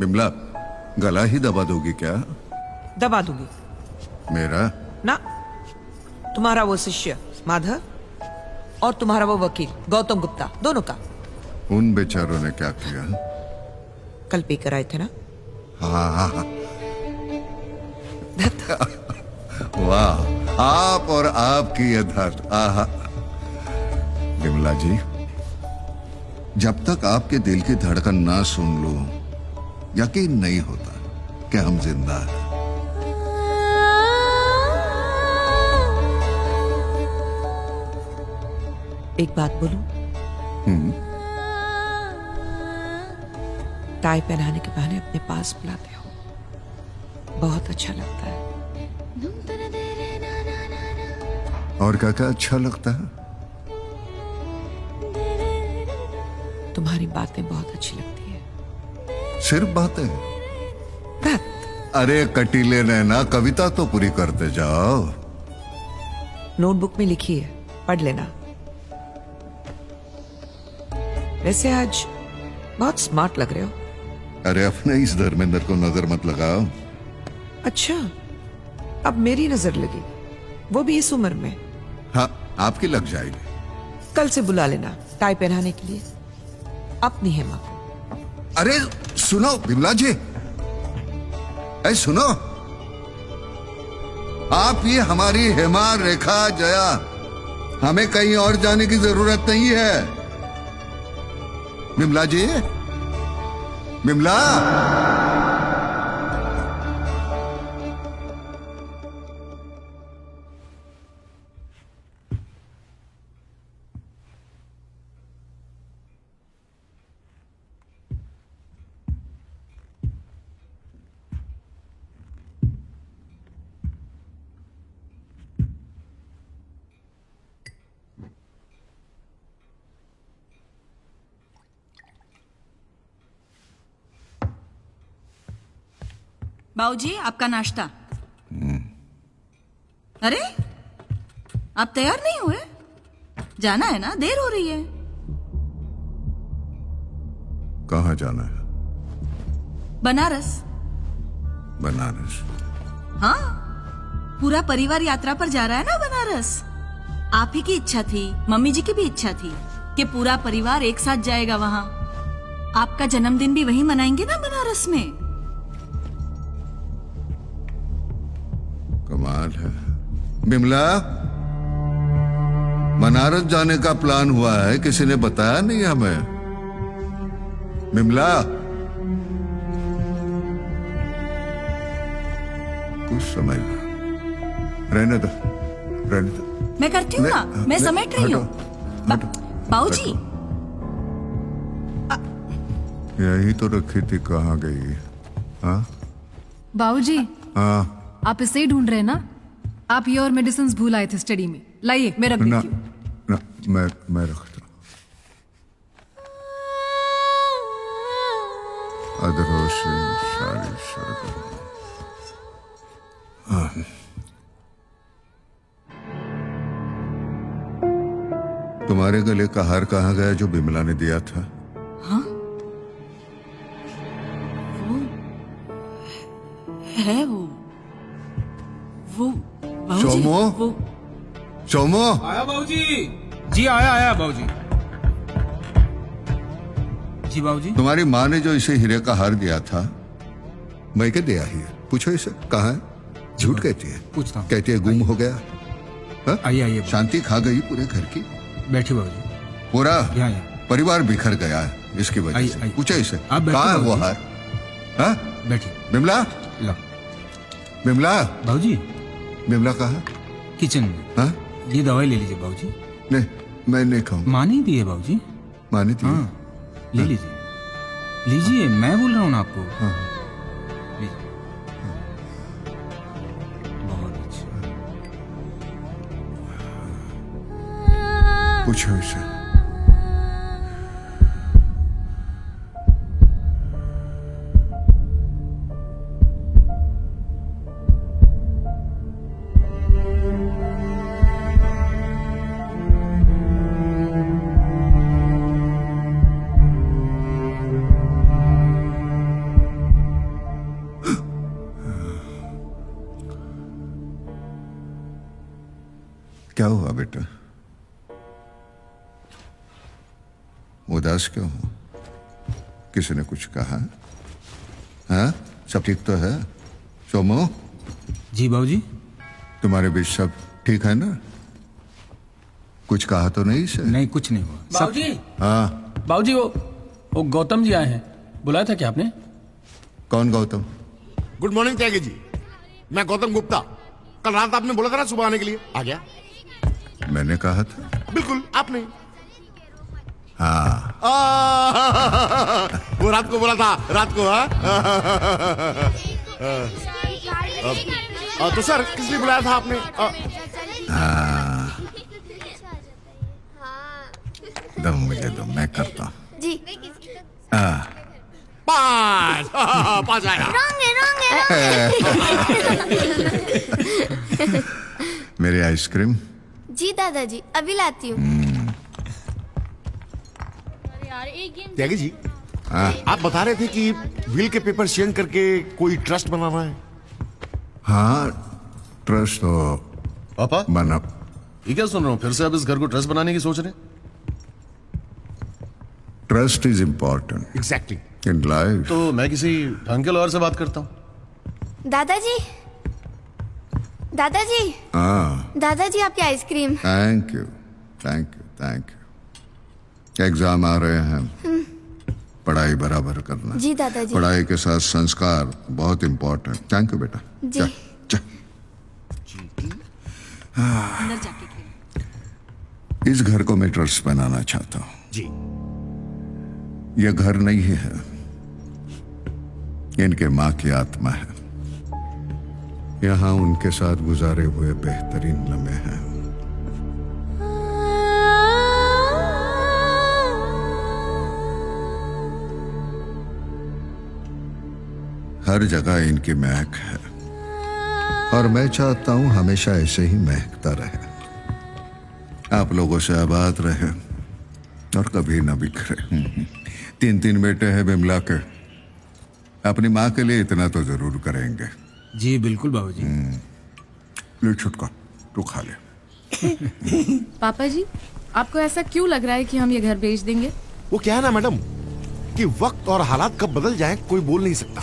बिमला, गला ही दबा दोगी क्या? दबा दूंगी। मेरा? ना, तुम्हारा वो शिष्य माधव और तुम्हारा वो वकील गौतम गुप्ता, दोनों का। उन बेचारों ने क्या किया? कल पी कर आए थे ना। हाँ। वाह, आप और आपकी ये धर। आहा। बिमला जी, जब तक आपके दिल की धड़कन ना सुन लो, यकीन नहीं होता कि हम जिंदा हैं। एक बात बोलूं? टाई पहनाने के बहाने अपने पास बुलाते हो, बहुत अच्छा लगता है। और क्या अच्छा लगता है? तुम्हारी बातें बहुत अच्छी लगती है। सिर्फ बातें? बात। अरे कटीले रहना, कविता तो पूरी करते जाओ। नोटबुक में लिखी है, पढ़ लेना। वैसे आज बहुत स्मार्ट लग रहे हो। अरे अपने इस धर्मेंद्र को नजर मत लगाओ। अच्छा, अब मेरी नजर लगी, वो भी इस उम्र में। हाँ, आपकी लग जाएगी। कल से बुला लेना टाई पहनाने के लिए अपनी हेमा को। अरे सुनो बिमला जी, ऐ सुनो, आप ये हमारी हेमा, रेखा, जया, हमें कहीं और जाने की जरूरत नहीं है। बिमला जी, बिमला। बाबूजी, आपका नाश्ता। अरे, आप तैयार नहीं हुए? जाना है ना, देर हो रही है। कहाँ जाना है? बनारस। बनारस? हाँ, पूरा परिवार यात्रा पर जा रहा है ना बनारस। आप ही की इच्छा थी, मम्मी जी की भी इच्छा थी कि पूरा परिवार एक साथ जाएगा वहाँ। आपका जन्मदिन भी वहीं मनाएंगे ना, बनारस में। कमाल है। बिमला, बनारस जाने का प्लान हुआ है, किसी ने बताया नहीं हमें। बिमला, कुछ समझ रहने दो, रहने दो। मैं करती हूँ ना, मैं समेट रही हूँ। बाबूजी, यही तो रखी थी, कहाँ गई? हाँ बाबूजी, हाँ। आप इसे ही ढूंढ रहे हैं ना? आप ये और मेडिसिन भूल आए थे स्टडी में। लाइए, मैं रख देती हूँ। ना, मैं रखता हूँ। अदरों से सारी सरगम। तुम्हारे गले का हार कहाँ गया जो बिमला ने दिया था? हाँ? वो है वो बाबूजी, सोमो? वो सोमो? आया बाबूजी। जी आया बाबूजी। जी बाबूजी। तुम्हारी माँ ने जो इसे हीरे का हार दिया था, मैं क्या दिया ही है? पूछो इसे, कहाँ है? झूठ कहती है। पूछता हूँ। कहती है गुम हो गया। हाँ? आइए शांति खा गई पूरे घर की। बैठिए बाबूजी। पूरा यहाँ परिवार बिखर गया है इसकी वजह से। पूछो इसे, कहाँ है वो हार? हाँ? बैठिए। बिमला, लो। बिमला, बाबूजी, बिमला कहाँ? किचन में। हाँ? ये दवाई ले लीजिए बाबूजी। नहीं, मैं नहीं खाऊं। माँ नहीं दी है बाबूजी। मानी थी? हाँ, ले लीजिए, लीजिए, मैं बोल रहा हूँ ना आपको। हाँ। लीजिए। बहुत अच्छा। पूछो इसे। क्या हुआ बेटा? उदास क्यों हो? किसी ने कुछ कहा? हाँ, सब ठीक तो है? सोमो, जी बाबूजी। तुम्हारे बीच सब ठीक है ना? कुछ कहा तो नहीं से? नहीं, कुछ नहीं हुआ। बाबूजी, हाँ, बाबूजी वो गौतम जी आए हैं। बुलाया था क्या आपने? कौन गौतम? गुड मॉर्निंग त्यागी जी, मैं गौतम गुप्ता। कल रात आपने बोला था ना सुबह आने के लिए, आ गया। मैंने कहा था। बिल्कुल आपने। हाँ, वो रात को बोला था, रात को। तो सर किस लिए बुलाया था आपने? दम मुझे दो, मैं करता हूँ। जी। पाँच पाँच आया। मेरी आइसक्रीम। जी दादाजी, अभी लाती हूँ। त्यागी जी, आप बता रहे थे कि विल के पेपर चेंज करके कोई ट्रस्ट बनाना है। हाँ, ट्रस्ट तो पापा, बना। ये क्या सुन रहा हूँ? फिर से आप इस घर को ट्रस्ट बनाने की सोच रहे हैं? Trust is important exactly. In life. तो मैं किसी ढंग के लॉयर से बात करता हूँ। दादाजी, दादाजी, हाँ, दादाजी आपकी ice cream. Thank you, thank you, thank you. Exam आ रहे हैं, पढ़ाई बराबर करना। जी दादाजी। पढ़ाई के साथ संस्कार बहुत इम्पोर्टेंट। थैंक यू बेटा। जी। चल, चल। अंदर जाके खेलो। इस घर को मैं ट्रस्ट बनाना चाहता हूँ। जी। यह घर नहीं है, इनके माँ की आत्मा है। यहाँ उनके साथ गुजारे हुए बेहतरीन लम्हे हैं। हर जगह इनकी महक है और मैं चाहता हूं हमेशा ऐसे ही महकता रहे। आप लोगों से आबाद रहे और कभी न बिखरे। 3 बेटे हैं बिमला के। अपनी माँ के लिए इतना तो जरूर करेंगे। जी बिल्कुल बाबूजी। ले छुटका, तू खा ले। पापा जी, आपको ऐसा क्यों लग रहा है कि हम ये घर बेच देंगे? वो क्या है ना मैडम कि वक्त और हालात कब बदल जाएं कोई बोल नहीं सकता।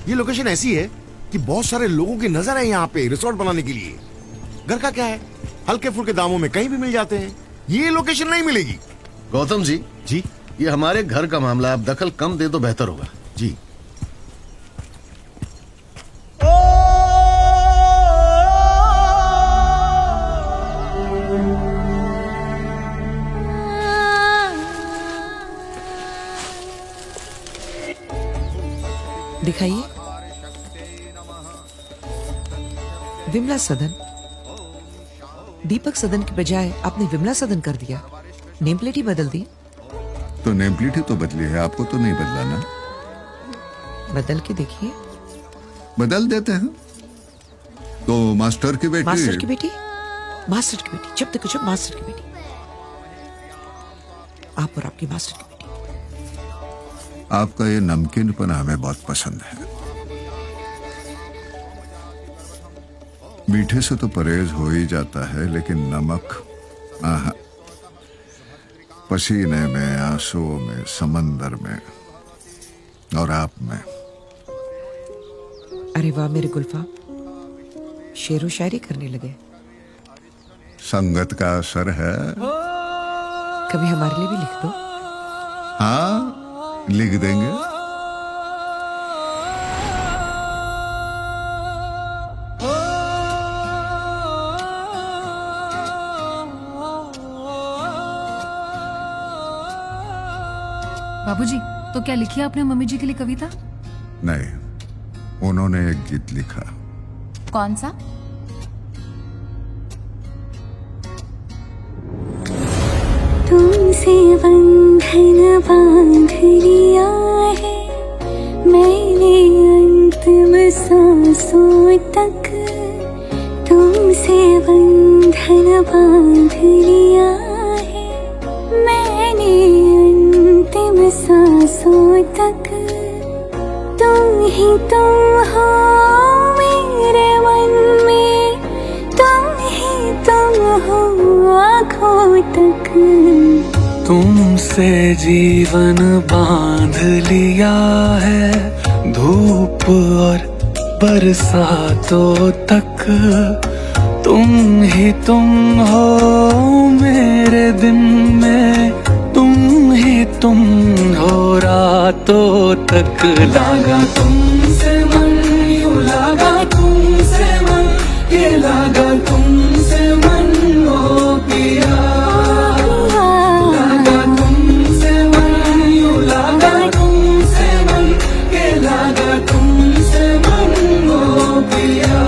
ये लोकेशन ऐसी है कि बहुत सारे लोगों की नजर है यहाँ पे रिसोर्ट बनाने के लिए। घर का क्या है, हल्के फुल्के दामों में कहीं भी मिल जाते हैं। ये लोकेशन नहीं मिलेगी। गौतम जी, जी ये हमारे घर का मामला, आप दखल कम दे तो बेहतर होगा। जी। दिखाइए। विमला सदन। दीपक सदन के बजाय आपने विमला सदन कर दिया। नेम प्लेट ही बदल दी। तो नेम प्लेट ही तो बदली है, आपको तो नहीं बदला ना। बदल के देखिए। बदल देते हैं। तो मास्टर की बेटी। मास्टर की बेटी, मास्टर की बेटी, जब तक जब मास्टर की बेटी। आप और आपकी मास्टर की बेटी। आपका ये नमकीनपन हमें बहुत पसंद है। मीठे से तो परहेज हो ही जाता है, लेकिन नमक, आहा, पसीने में, आंसुओं में, समंदर में और आप में। अरे वाह मेरे गुल्फा, शेरो शायरी करने लगे। संगत का असर है। कभी हमारे लिए भी लिख दो। हाँ, लिख देंगे। बाबूजी, तो क्या लिखी आपने मम्मी जी के लिए कविता? नहीं, उन्होंने एक गीत लिखा। कौन सा? तुमसे बंधन बांध लिया है मैंने अंतिम सांसों तक। तुमसे बंधन बांध लिया है मैंने अंतिम सांसों तक। तुम ही तुम हो मेरे मन में, तुम ही तुम हो आँखों तक। तुमसे जीवन बांध लिया है, धूप और बरसातों तक। तुम ही तुम हो मेरे दिन में, तुम ही तुम हो रातों तक। लागा तुमसे मन, यूं लागा तुमसे मन, ये लागा तुमसे मन ओ पिया। लागा तुमसे मन, यूं लागा तुमसे मन, ये लागा तुमसे मन ओ पिया।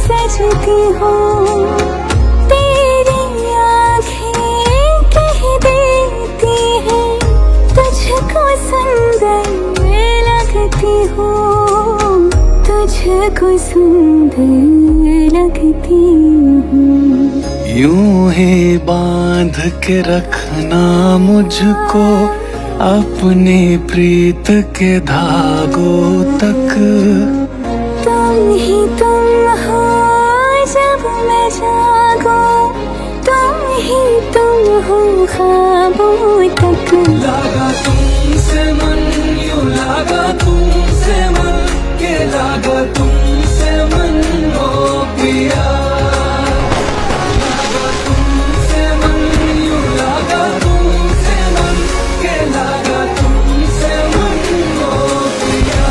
सजती हूँ तेरी आँखें कह देती हैं, तुझको सुंदर लगती हूँ, तुझको सुंदर लगती हूँ। यूं ही बांध के रखना मुझको अपनी प्रीत के धागों तक। तुम ही तुम हो जब मैं जागूं, तुम ही तुम हो ख्वाबों तक। लागा तुमसे मन, यूं लागा तुमसे मन, के लागा तुमसे मन ओ पिया। लागा तुमसे मन, यूं लागा तुमसे मन, के लागा तुमसे मन ओ पिया।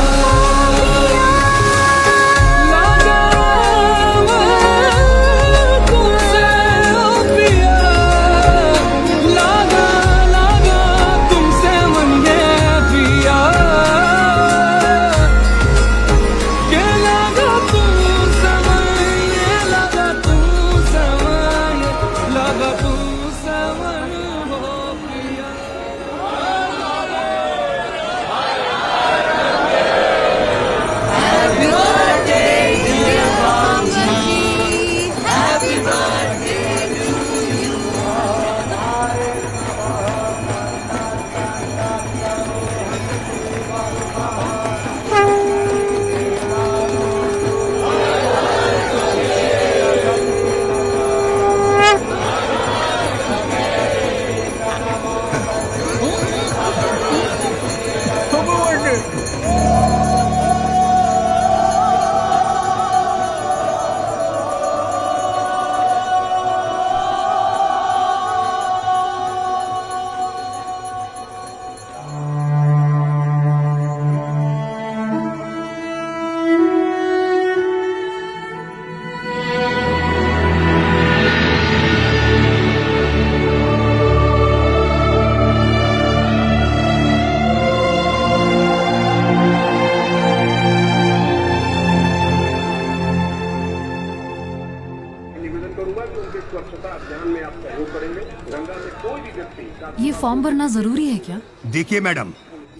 ये फॉर्म भरना जरूरी है क्या? देखिए मैडम,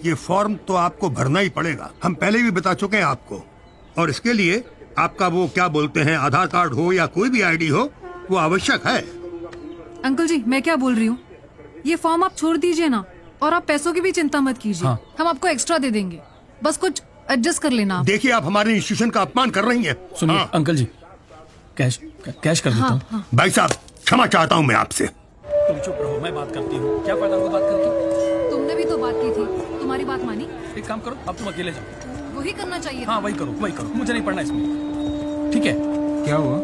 ये फॉर्म तो आपको भरना ही पड़ेगा। हम पहले भी बता चुके हैं आपको। और इसके लिए आपका वो क्या बोलते हैं, आधार कार्ड हो या कोई भी आईडी हो, वो आवश्यक है। अंकल जी, मैं क्या बोल रही हूँ, ये फॉर्म आप छोड़ दीजिए ना, और आप पैसों की भी चिंता मत कीजिए। हाँ। हम आपको एक्स्ट्रा दे देंगे, बस कुछ एडजस्ट कर लेना आप। देखिए, आप हमारे इंस्टीट्यूशन का अपमान कर रही हैं। सुनिए हाँ। अंकल जी, कैश कैश कर देता हाँ, हूँ। हाँ। भाई साहब, क्षमा चाहता हूँ मैं आपसे। तुम चुप रहो, मैं बात करती हूँ। क्या फायदा हुआ बात करके? तुमने भी तो बात की थी, तुम्हारी बात मानी? एक काम करो, अब तुम अकेले जाओ। वही करना चाहिए। हाँ वही करो, मुझे नहीं पढ़ना इसमें। ठीक है? क्या हुआ?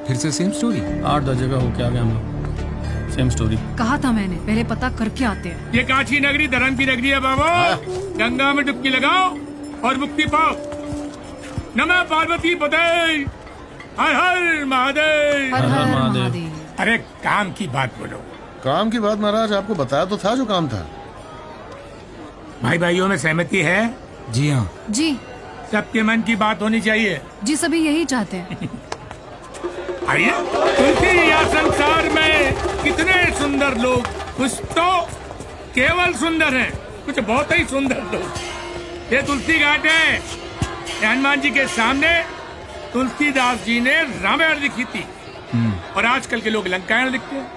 फिर से सेम स्टोरी? 8-10 जगह होके आ गए हम लोग, सेम स्टोरी। कहा था मैंने, पहले पता करके आते हैं। ये कांची नगरी धर्म की नगरी है बाबा। गंगा में डुबकी लगाओ और मुक्ति पाओ। नमः पार्वती पते, हर हर महादेव। हर हर महादेव। अरे काम की बात बोलो। काम की बात महाराज, आपको बताया तो था जो काम था। भाई भाइयों में सहमति है? जी हाँ। जी सबके मन की बात होनी चाहिए। जी, सभी यही चाहते हैं। आइए, तुलसी या संसार में कितने सुंदर लोग, कुछ तो केवल सुंदर हैं, कुछ बहुत ही सुंदर लोग। ये तुलसी घाट है, हनुमान जी के सामने तुलसीदास जी ने रामायण लिखी थी और आजकल के लोग लंकायण लिखते हैं।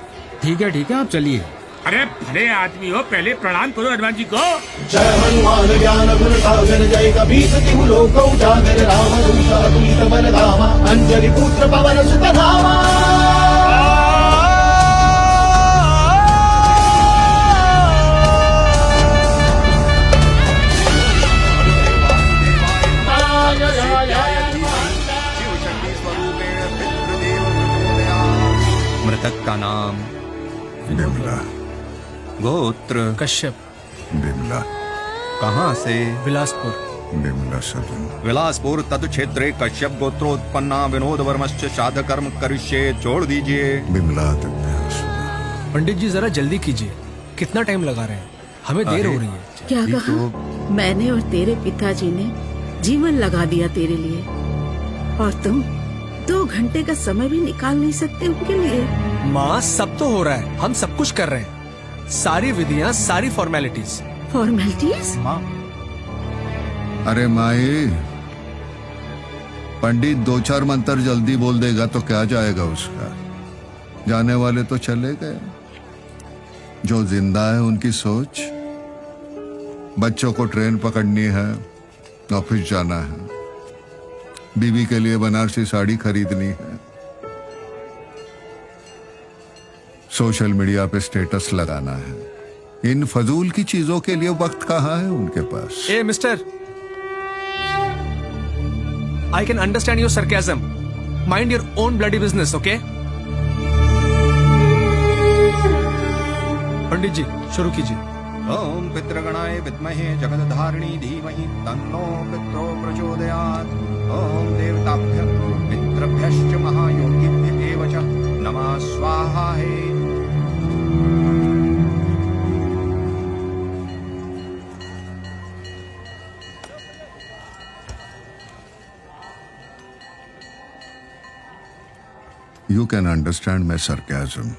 ठीक है आप चलिए। अरे भले आदमी हो, पहले प्रणाम करो हनुमान जी को। जय हनुमान ज्ञान गुण सागर जय कबीर तिहु लोक उजागर राम दूत अतुलित बल धामा अंजलि पुत्र पवन सुत नामा। मृतक का नाम बिमला। गोत्र कश्यप। बिमला। कहाँ से? बिलासपुर। बिमला सदन। बिलासपुर तद क्षेत्रे कश्यप गोत्रोत्पन्ना विनोद वर्मश्च श्राद्ध कर्म करिष्ये। जोड़ दीजिए। बिमला। पंडित जी जरा जल्दी कीजिए, कितना टाइम लगा रहे हैं, हमें देर हो रही है। क्या कहा? मैंने और तेरे पिताजी ने जीवन लगा दिया तेरे लिए, और तुम 2 घंटे का समय भी निकाल नहीं सकते उनके लिए। माँ, सब तो हो रहा है, हम सब कुछ कर रहे हैं, सारी विधियाँ, सारी फॉर्मेलिटीज। फॉर्मेलिटीज? माँ। अरे माई, पंडित 2-4 मंत्र जल्दी बोल देगा तो क्या जाएगा उसका। जाने वाले तो चले गए, जो जिंदा है उनकी सोच। बच्चों को ट्रेन पकड़नी है, ऑफिस जाना है, बीवी के लिए बनारसी साड़ी खरीदनी है, सोशल मीडिया पे स्टेटस लगाना है। इन फजूल की चीजों के लिए वक्त कहाँ है उनके पास। ए mister, I can understand your sarcasm, mind your own bloody business, okay? Pandit ji शुरू कीजिए। ओम पितृगणाय विद्महे जगदधारिणी धीमहि तन्नो पितरो प्रचोदयात्। ओम देवताभ्यः पितृभ्यश्च महायोगिभ्यः एव च नमः स्वाहा। You can understand my sarcasm.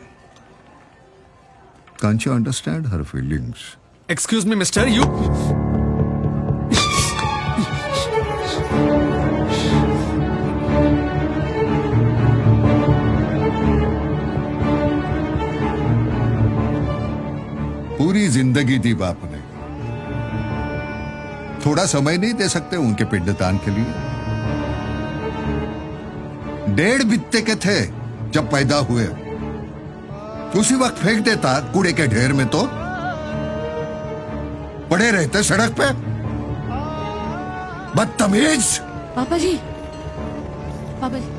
Can't you understand her feelings? Excuse me, mister, you... पूरी जिंदगी दी बाप ने, थोड़ा समय नहीं दे सकते उनके पिंडदान के लिए? 1.5 बित्ते के थे जब पैदा हुए, उसी वक्त फेंक देता कूड़े के ढेर में तो पड़े रहते सड़क पे। बदतमीज। पापा जी, पापा जी,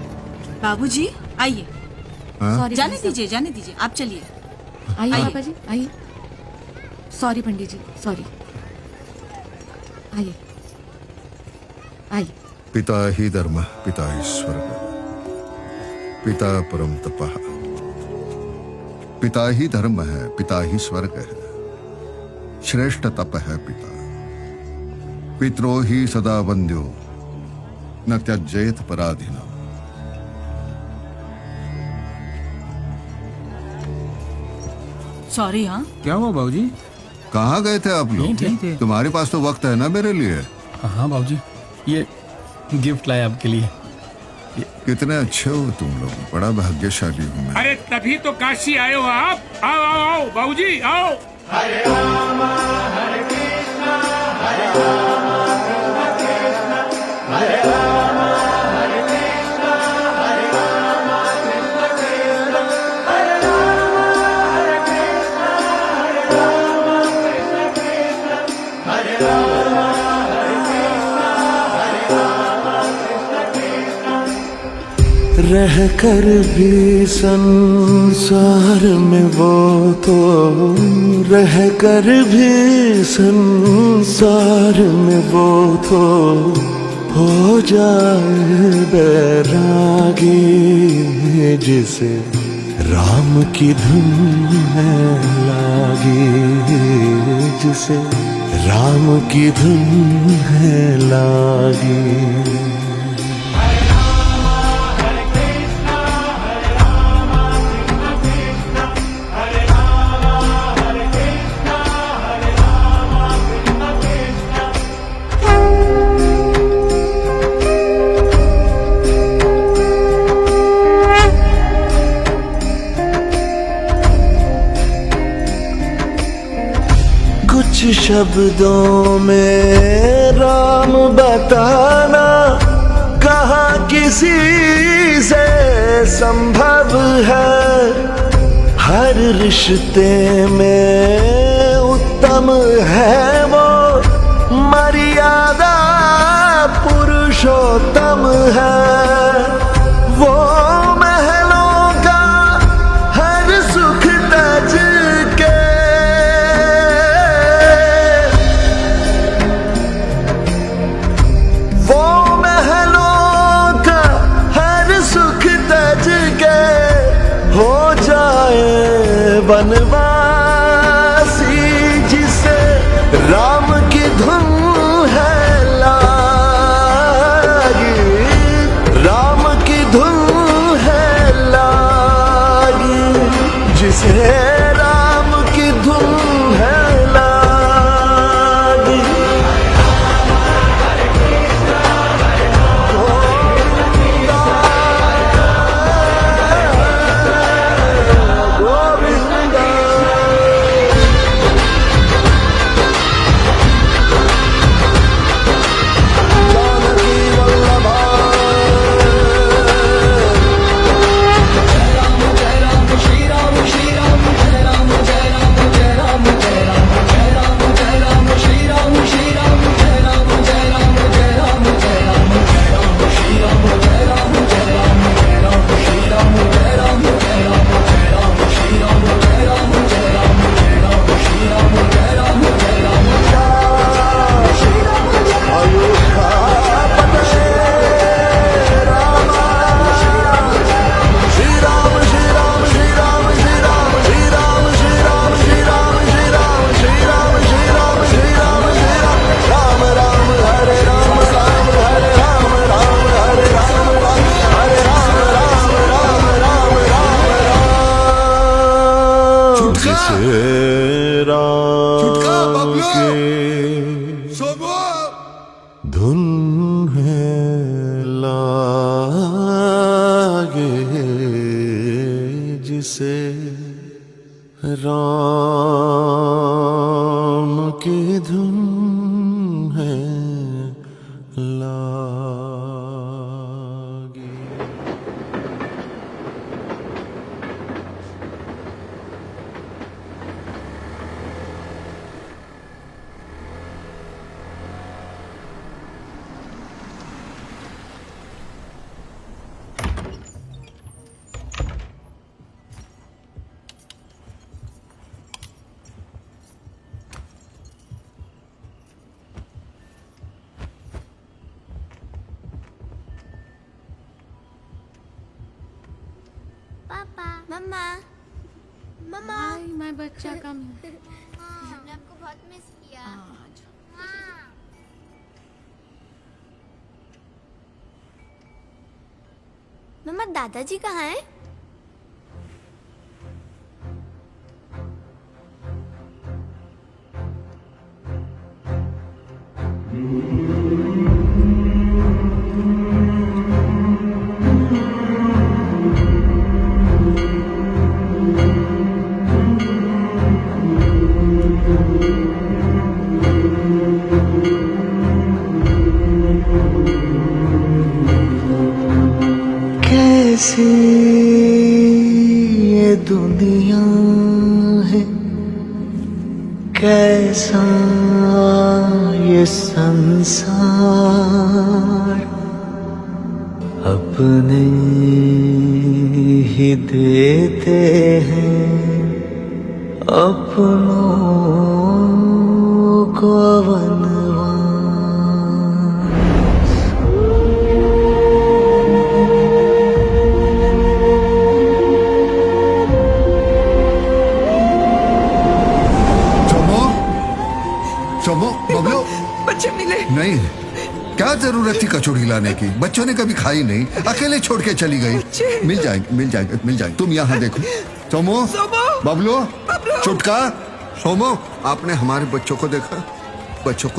बाबूजी आइए। जाने दीजिए, जाने दीजिए, आप चलिए। आइए पापा जी, आइए। सॉरी पंडित जी, सॉरी। आइए आइए। पिता ही धर्म पिता ही स्वर्ग, पिता परम तपः। पिता ही धर्म है, पिता ही स्वर्ग है, श्रेष्ठ तप है पिता। पितरो ही सदा वंद्यो न त्यजेत पराधीनम्। सॉरी। हाँ, क्या हुआ बाबूजी? कहाँ गए थे आप लोग? नहीं थे। तुम्हारे पास तो वक्त है ना मेरे लिए। हाँ बाबूजी, ये गिफ्ट लाया आपके लिए। कितने अच्छे हो तुम लोग, बड़ा भाग्यशाली हूँ मैं। अरे तभी तो काशी आए हो आप। आओ आओ आओ बाबूजी आओ। हरे राम हरे कृष्णा हरे राम कृष्ण कृष्ण हरे राम हरे कृष्णा हरे राम कृष्ण कृष्ण हरे राम हरे कृष्णा हरे राम कृष्ण कृष्ण हरे राम हरे कृष्णा हरे राम कृष्ण कृष्ण। रह कर भी संसार में वो तो रह कर भी संसार में वो तो हो जाए बैरागी, जिसे राम की धुन है लागी, जिसे राम की धुन है लागी। शब्दों में राम बताना कहाँ किसी से संभव है। हर रिश्ते में उत्तम है वो मर्यादा पुरुषोत्तम है। वो महलों का हर सुख तज के वो महलों का हर सुख तज के हो जाए बनवासी जिसे राम की धुन है लागी। राम की धुन है लागी जिसे राम की धुन है लागी। धुन है लागे जिसे राम की धुन है लागे। पापा, मम्मा, मम्मा। हाय मैं बच्चा कम हमने आपको बहुत मिस किया। मम्मा दादाजी कहाँ हैं? कैसी ये दुनिया है, कैसा ये संसार, अपने ही देते हैं अपनों को बच्चे मिले नहीं। क्या जरूरत थी कचौड़ी लाने की? बच्चों ने कभी खाई नहीं, अकेले छोड़ के चली गई। मिल जाएंगे मिल जाएंगे मिल जाएंगे। तुम यहाँ देखो। सोमो, बबलू, चुटका, सोमो, आपने हमारे बच्चों को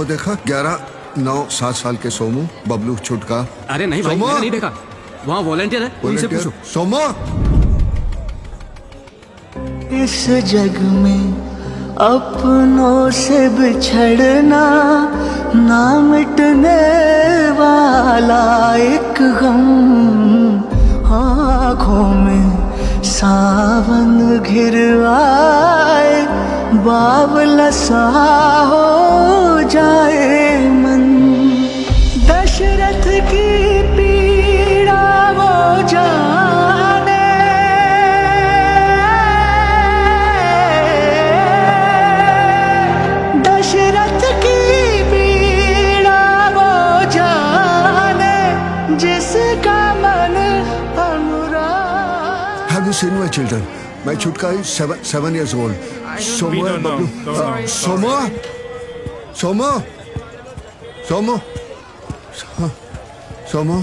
देखा? 11, 9, 7 साल के सोमू, बबलू, चुटका। अरे नहीं भाई, मैंने नहीं देखा। वहाँ वॉलंटियर है, उनसे पूछो। सोमो, इस जग में अपनों से बिछड़ना ना मिटने वाला एक गम, आँखों में सावन घिर आए, बावला सा हो जाए मन। दशरथ की पीड़ा वो जाने, दशरथ की पीड़ा वो जाने, जिसका मन अनुराग। Have you seen my children? My Chutka is 7 years old. Somo, Bablu. Somo? Somo? Somo? Somo?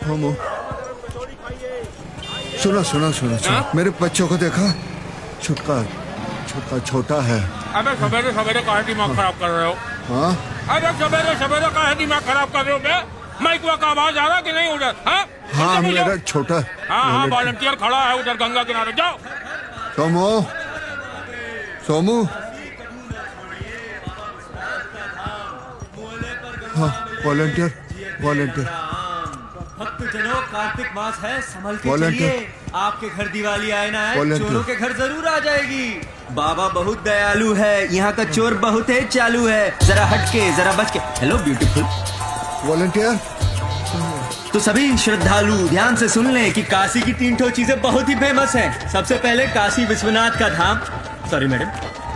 Somo? सुना सुना सुना सुना, मेरे बच्चों को देखा? छुटका छुटका छोटा है। अबे सवेरे सवेरे काहे दिमाग खराब कर रहे हो? हाँ? अबे सवेरे सवेरे काहे दिमाग खराब कर रहे हो बे? माइक का आवाज आ रहा कि नहीं उधर? हाँ? हाँ मेरा छोटा। हाँ वॉलंटियर खड़ा है उधर गंगा किनारे, जाओ। सोमो, सोमू। हाँ वॉलंटियर वॉलंटियर। भक्तजनों, कार्तिक मास है, संभल के Volunteer. चलिए। आपके घर दिवाली आए ना है, Volunteer. चोरों के घर जरूर आ जाएगी। बाबा बहुत दयालु है, यहाँ का चोर बहुत है चालू है। जरा हटके, जरा बच के। Hello beautiful. वॉलंटियर। तो सभी श्रद्धालु ध्यान से सुन लें कि काशी की 3 चीजें बहुत ही फेमस हैं। सबसे पहले काशी विश्वनाथ का धाम, सॉरी मैडम।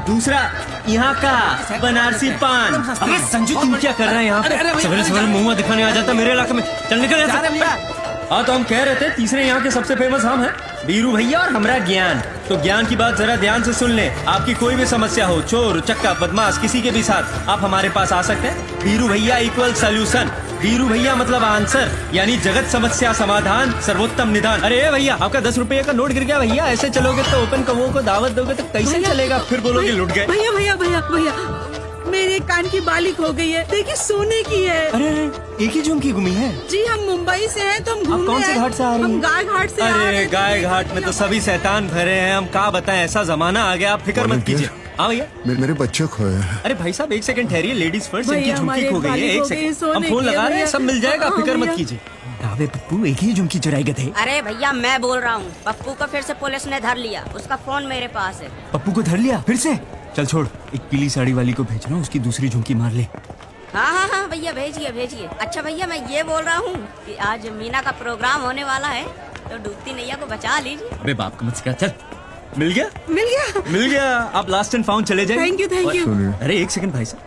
दूसरा यहाँ का बनारसी पान। अबे संजू तुम क्या कर रहे हैं यहाँ पे? सवेरे सवेरे मुंह दिखाने आ जाता मेरे इलाके में। चल निकल यहाँ से। हाँ तो हम कह रहे थे तीसरे यहाँ के सबसे फेमस हम हैं बीरू भैया और हमारा ज्ञान। तो ज्ञान की बात जरा ध्यान से सुन लें। आपकी कोई भी समस्या हो, चोर चक्का बदमाश किसी के भी साथ, आप हमारे पास आ सकते हैं। बीरू भैया इक्वल सोल्यूशन। बीरू भैया मतलब आंसर, यानी जगत समस्या समाधान, सर्वोत्तम निदान। अरे भैया आपका 10 रुपए का नोट गिर गया भैया, ऐसे चलोगे तो ओपन कमों को दावत दोगे तो कैसे चलेगा? फिर बोलोगे लुट गए। भैया भैया भैया भैया, मेरे कान की बाली खो गई है, देखिए सोने की है। अरे एक ही झुमकी गुमी है जी, हम मुंबई से हैं तो हम घूमने कौन से घाट से आ रही हम हैं? गाय घाट से आ रहे अरे हैं। गाय घाट में तो सभी शैतान भरे हैं, हम क्या बताएं, ऐसा जमाना आ गया, आप फिक्र मत कीजिए। हाँ भैया मेरे बच्चे खोए हैं। अरे भाई साहब 1 सेकंड ठहरिए, लेडीज फर्स्ट, इनकी भैया, झुमकी हमारी खो गई है। बाली 1 खो गई, सेकंड सोने हम फोन की लगा है रहे हैं, भैया। सब मिल जाएगा, हाँ, फिक्र मत भैया। कीजिए। अबे पप्पू एक ही झुमकी चुराई गए थे। अरे भैया मैं बोल रहा हूँ, पप्पू को फिर से पुलिस ने धर लिया, उसका फोन मेरे पास है। पप्पू को धर लिया फिर से? चल छोड़, एक पीली साड़ी वाली को भेजना, उसकी दूसरी झुमकी मार ले। हाँ हाँ हाँ भैया भेजिए भेजिए। अच्छा भैया मैं ये बोल रहा हूँ कि आज मीना का प्रोग्राम होने वाला है, तो डूबती नैया को बचा लीजिए। अबे बाप का मत सिखा, चल। मिल गया मिल गया मिल गया। आप लास्ट एंड फाउंड चले जाइए। Thank you thank you. अरे 1 सेकंड भाई साहब,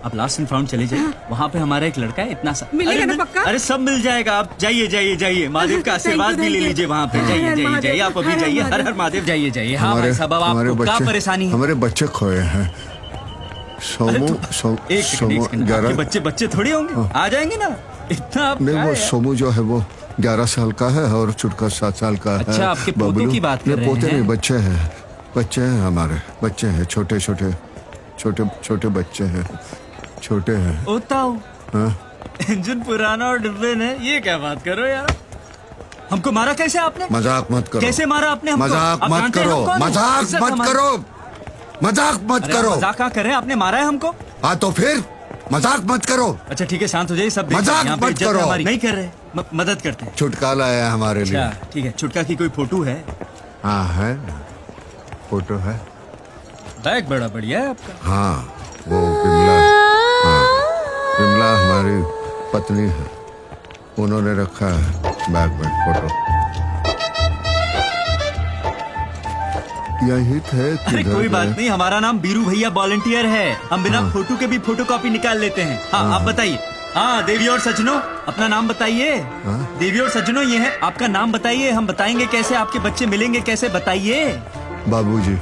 आप लास्ट एंड फाउंड चले जाइए, वहाँ पे हमारा एक लड़का है इतना सा। मिलेगा अरे ना नहीं, पक्का? अरे सब मिल जाएगा, आप जाइए जाइए जाइए, महादेव का आशीर्वाद भी ले लीजिए वहाँ पे। जाइए हर जाइए महादेव, जाइए, आप अभी हर जाइए, हर महादेव। हर महादेव जाइए जाइए। हाँ भाई साहब, अब आपको क्या परेशानी है? हमारे बच्चे खोए हैं। सोमू एक सेकंड, आपके बच्चे बच्चे थोड़ी होंगे, आ जाएंगे ना, इतना आप नहीं क्या वो है? सोमू जो है वो 11 साल का है और चुटका 7 साल का है। अच्छा, आपके पोतों बबलू, की बात कर नहीं, रहे पोते हैं? नहीं, बच्चे हैं, बच्चे हैं हमारे, बच्चे हैं, छोटे छोटे छोटे छोटे बच्चे हैं, छोटे हैं। होता हूँ हाँ? इंजन पुराना और डिब्बे ने, ये क्या बात करो यार? हमको मारा कैसे आपने? मजाक मत करो। कैसे मारा आपने हमको? मजाक आप मत जानते हैं करो, हम कौन हैं? मजाक इज्जत मत हमारी। करो, मजाक मत अरे करो। मजाक क्या कर रहे हैं? आपने मारा है हमको? हाँ तो फिर मजाक मत करो। अच्छा ठीक है, शांत हो जाइए, सब देख मजाक रहे हैं, यहाँ पे मत इज्जत है करो। हमारी। नहीं कर रहे, मदद करते हैं। चुटका लाया है हमारे लिए। अच्छा ठीक है, चुटका की कोई फोटो है? हाँ है, फोटो है। बैग बड़ा बढ़िया है आपका। हाँ वो बिमला, हाँ बिमला हमारी पत्नी है, उन्होंने रखा है बैग में फोटो। यही थे। अरे कोई बात नहीं, हमारा नाम बीरू भैया वॉलंटियर है, हम बिना फोटो के भी फोटोकॉपी निकाल लेते हैं। हाँ आप बताइए। हाँ देवी और सज्जनों, अपना नाम बताइए। देवी और सज्जनों ये है, आपका नाम बताइए, हम बताएंगे कैसे आपके बच्चे मिलेंगे, कैसे बताइए। बाबूजी,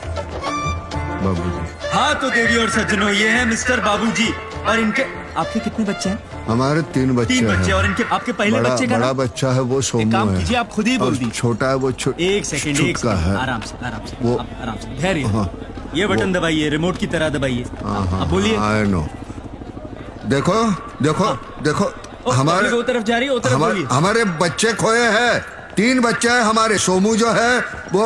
बाबूजी। हाँ तो देवी और सज्जनों ये है मिस्टर बाबूजी, और इनके आपके कितने बच्चे हैं? हमारे 3 बच्चे 3 बच्चे, हैं। और इनके आपके पहले बच्चे का बड़ा नाम? बच्चा है वो सोमू एक काम है। कीजिए, आप खुद ही बोल और दीजिए। छोटा है वो एक सेकंड चुटका है। आराम से वो आप आराम से धैर्य। हाँ, ये बटन दबाइए, रिमोट की तरह दबाइए। अब बोलिए। I know. देखो देखो देखो, हमारे वो तरफ जा रही है, हमारे बच्चे खोए हैं। 3 बच्चे हैं हमारे। सोमू जो है वो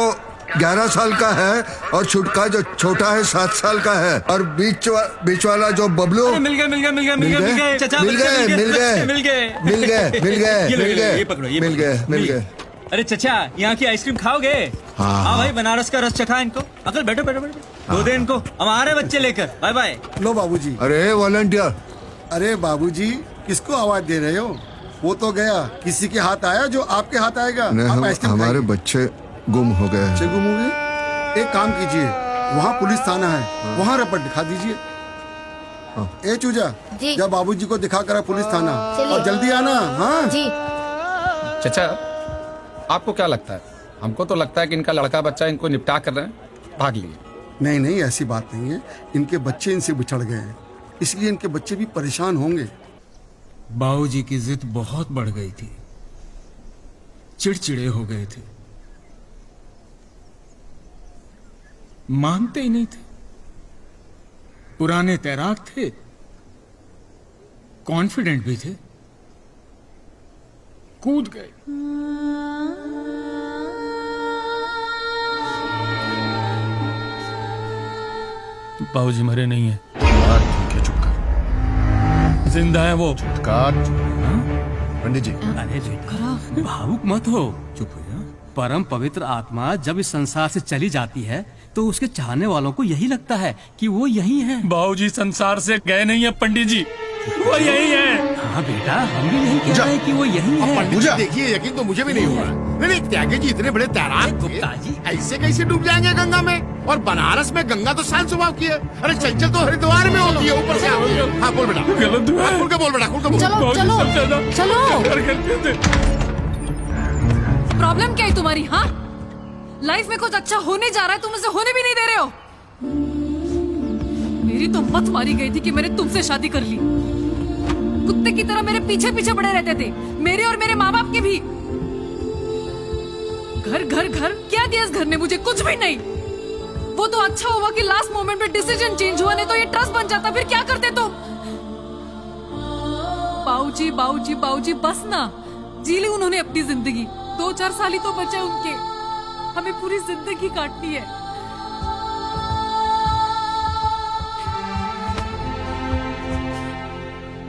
11 साल का है और छुटका जो छोटा है 7 साल का है और बीच वाला जो बबलू मिल गए चाचा, मिल गए। अरे चचा, यहाँ की आइसक्रीम खाओगे? हाँ भाई, बनारस का रस चखा इनको। अंकल बैठो बैठो बैठो, दो दे इनको, हम आ रहे हैं बच्चे लेकर। Bye bye. लो बाबूजी। अरे वॉलंटियर। अरे बाबूजी, किसको आवाज दे रहे हो? वो तो गया, किसी के हाथ आया जो आपके हाथ आएगा। आप आइसक्रीम हमारे बच्चे गुम हो गए। बच्चे गुम हो गए? एक काम कीजिए, वहाँ पुलिस थाना है, वहाँ रिपोर्ट दिखा दीजिए। ए चूजा, जब बाबूजी को दिखा कर पुलिस थाना, और जल्दी आना। हाँ जी। चाचा, आपको क्या लगता है? हमको तो लगता है कि इनका लड़का बच्चा इनको निपटा कर रहे हैं, भाग लिए। नहीं नहीं, ऐसी बात नहीं है। इनके बच्चे इनसे बिछड़ गए हैं, इसलिए इनके बच्चे भी परेशान होंगे। बाबूजी की जिद बहुत बढ़ गई थी, चिड़चिड़े हो गए थे, मानते ही नहीं थे। पुराने तैराक थे, कॉन्फिडेंट भी थे, कूद गए। बाबूजी मरे नहीं है, जिंदा है वो। पंडित जी, अरे बेटा, भावुक मत हो, चुप हो जा। परम पवित्र आत्मा जब इस संसार से चली जाती है तो उसके चाहने वालों को यही लगता है कि वो यही है। बाबूजी संसार से गए नहीं है पंडित जी, वो यही है। हाँ बेटा, हम भी यही कह रहे हैं कि वो यही है। पंडित जी देखिए, यकीन तो मुझे भी नहीं हो रहा। नहीं, त्यागी जी इतने बड़े तैराक थे, ऐसे कैसे डूब जाएंगे गंगा में? और बनारस में गंगा तो शांत स्वभाव की है। अरे चंचल तो हरिद्वार में होती है, ऊपर से। हाँ बोल बेटा, खुल के बोल बेटा, खुल के बोल। चलो चलो चलो। प्रॉब्लम क्या है तुम्हारी? हाँ, लाइफ में कुछ अच्छा होने जा रहा है, तुम उसे होने भी नहीं दे रहे हो। मेरी तो मत मारी गई थी कि मैंने तुमसे शादी कर ली। कुत्ते की तरह मेरे पीछे पीछे पड़े रहते थे, मेरे और मेरे माँ बाप के भी। घर घर घर क्या दिया इस घर ने मुझे? कुछ भी नहीं। वो तो अच्छा हुआ कि लास्ट मोमेंट में डिसीजन चेंज हुआ, नहीं तो ये ट्रस्ट बन जाता। फिर क्या करते तुम? बाऊजी बाऊजी बाऊजी, बस ना, जी ली उन्होंने अपनी जिंदगी। 2-4 साल ही तो बचे उनके, हमें पूरी जिंदगी काटनी है।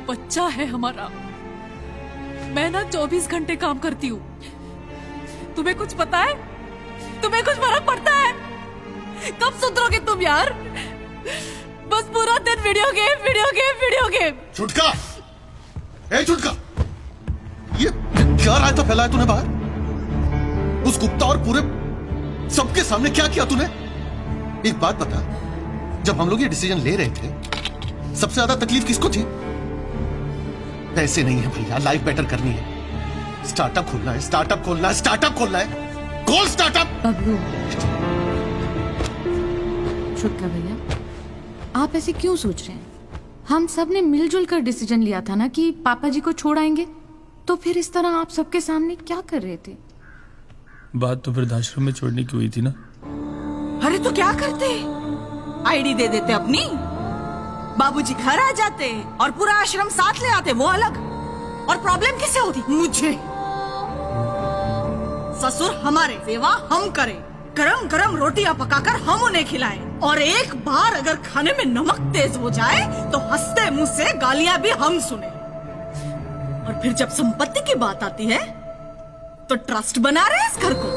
बच्चा है हमारा। मैं ना 24 घंटे काम करती हूँ। तुम्हें कुछ पता है? तुम्हें कुछ फर्क पड़ता है? कब सुधरोगे तुम यार? बस पूरा दिन video game video game video game. छुटका, ए छुटका, ये क्या रायता फैलाया तूने बाहर? उस गुप्ता और पूरे सबके सामने क्या किया तूने? एक बात बता, जब हम लोग ये डिसीजन ले रहे थे, सबसे ज्यादा तकलीफ किसको थी? पैसे नहीं है भैया, लाइफ बेटर करनी है। स्टार्टअप खोलना है, स्टार्टअप खोलना है, स्टार्टअप खोलना है। खोल स्टार्टअप। बबलू, छुटका भैया, आप ऐसे क्यों सोच रहे हैं? हम सब ने मिलजुल कर डिसीजन लिया था ना कि पापा जी को छोड़ आएंगे, तो फिर इस तरह आप सबके सामने क्या कर रहे थे? बात तो वृद्धाश्रम में छोड़ने की हुई थी ना। अरे तो क्या करते? आईडी दे देते अपनी, बाबूजी घर आ जाते और पूरा आश्रम साथ ले आते, वो अलग। और प्रॉब्लम किसे होती? मुझे। ससुर हमारे, सेवा हम करें, गरम गरम रोटियां पकाकर हम उन्हें खिलाएं, और एक बार अगर खाने में नमक तेज हो जाए तो हंसते मुंह से गालियां भी हम सुने। और फिर जब संपत्ति की बात आती है तो ट्रस्ट बना रहे हैं इस घर को।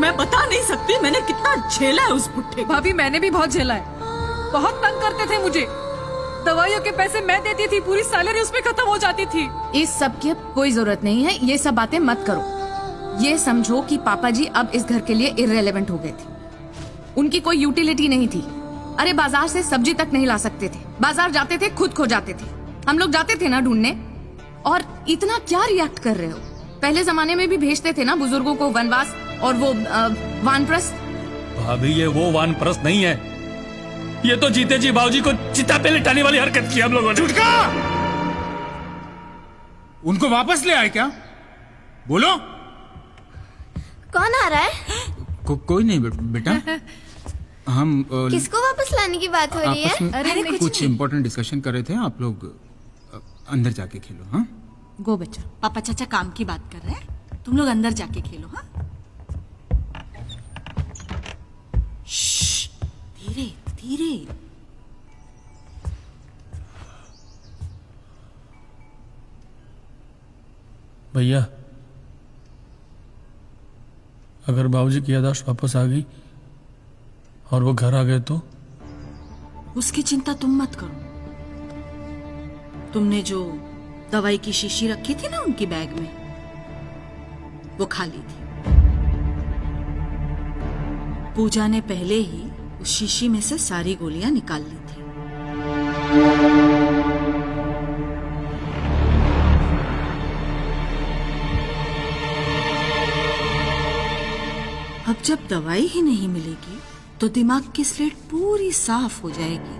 मैं बता नहीं सकती मैंने कितना झेला है उस बुढ़े। भाभी, मैंने भी बहुत झेला है। बहुत तंग करते थे मुझे, दवाइयों के पैसे मैं देती थी, पूरी सैलरी उसमें खत्म हो जाती थी। इस सब की अब कोई जरूरत नहीं है, ये सब बातें मत करो। ये समझो कि पापा जी अब इस घर के लिए इररिलेवेंट हो गए थे। उनकी कोई यूटिलिटी नहीं थी। अरे बाजार से सब्जी तक नहीं ला सकते थे, बाजार जाते थे खुद खो जाते थे। हम लोग जाते थे ना ढूंढने। और इतना क्या रिएक्ट कर रहे हो? पहले जमाने में भी भेजते थे ना बुजुर्गों को वनवास, और वो वानप्रस्थ। भाभी, ये वो वानप्रस्थ नहीं है, ये तो जीते जी बाबूजी को चिता पे लिटाने वाली हरकत की हम लोगों ने। छुटका, उनको वापस ले आए क्या? बोलो। कौन आ रहा है? कोई नहीं बेटा, हम किसको वापस लाने की बात हो रही है? अरे कुछ इम्पोर्टेंट डिस्कशन कर रहे थे। आप लोग अंदर जाके खेलो। हाँ गो बच्चा। पापा चाचा काम की बात कर रहे हैं, तुम लोग अंदर जाके खेलो। हाँ धीरे धीरे। भैया, अगर बाबूजी की याददाश्त वापस आ गई और वो घर आ गए तो? उसकी चिंता तुम मत करो। तुमने जो दवाई की शीशी रखी थी ना उनकी बैग में, वो खाली थी। पूजा ने पहले ही उस शीशी में से सारी गोलियां निकाल ली थी। अब जब दवाई ही नहीं मिलेगी तो दिमाग की स्लेट पूरी साफ हो जाएगी।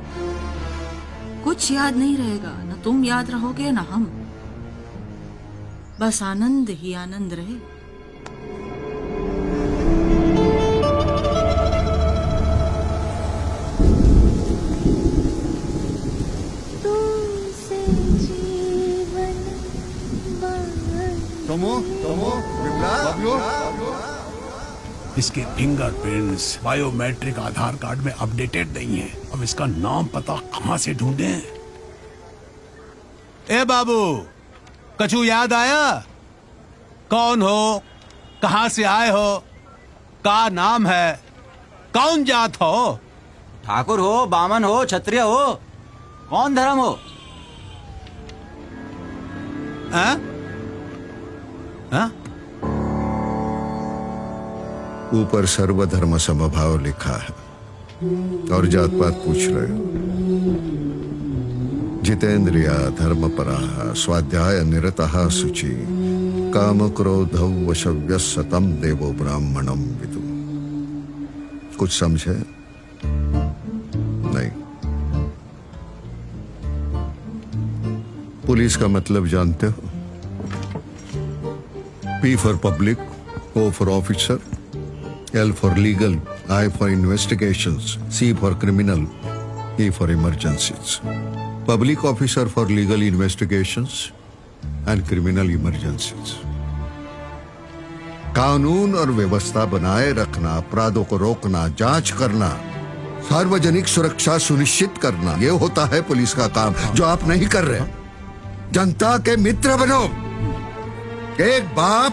कुछ याद नहीं रहेगा, न तुम याद रहोगे न हम। बस आनंद ही आनंद रहे। इसके फिंगरप्रिंट्स बायोमेट्रिक आधार कार्ड में अपडेटेड नहीं है। अब इसका नाम पता कहां से ढूंढें? ए बाबू, कछु याद आया? कौन हो, कहां से आए हो, का नाम है, कौन जात हो? ठाकुर हो, बामन हो, क्षत्रिय हो, कौन धर्म हो? हाँ? हाँ? ऊपर सर्वधर्म समभाव लिखा है और जात पात पूछ रहे हो। जितेंद्रिया धर्मपराः स्वाध्याय निरतः शुचि काम क्रोधौ वशव्य सतम देवो ब्राह्मणम विदु। कुछ समझे? नहीं। पुलिस का मतलब जानते हो? P for public, O for officer, L for legal, I for investigations, C for criminal, E for emergencies. Public officer for legal investigations and criminal emergencies. कानून और व्यवस्था बनाए रखना, अपराधों को रोकना, जांच करना, सार्वजनिक सुरक्षा सुनिश्चित करना, ये होता है पुलिस का काम, जो आप नहीं कर रहे। जनता के मित्र बनो। एक बाप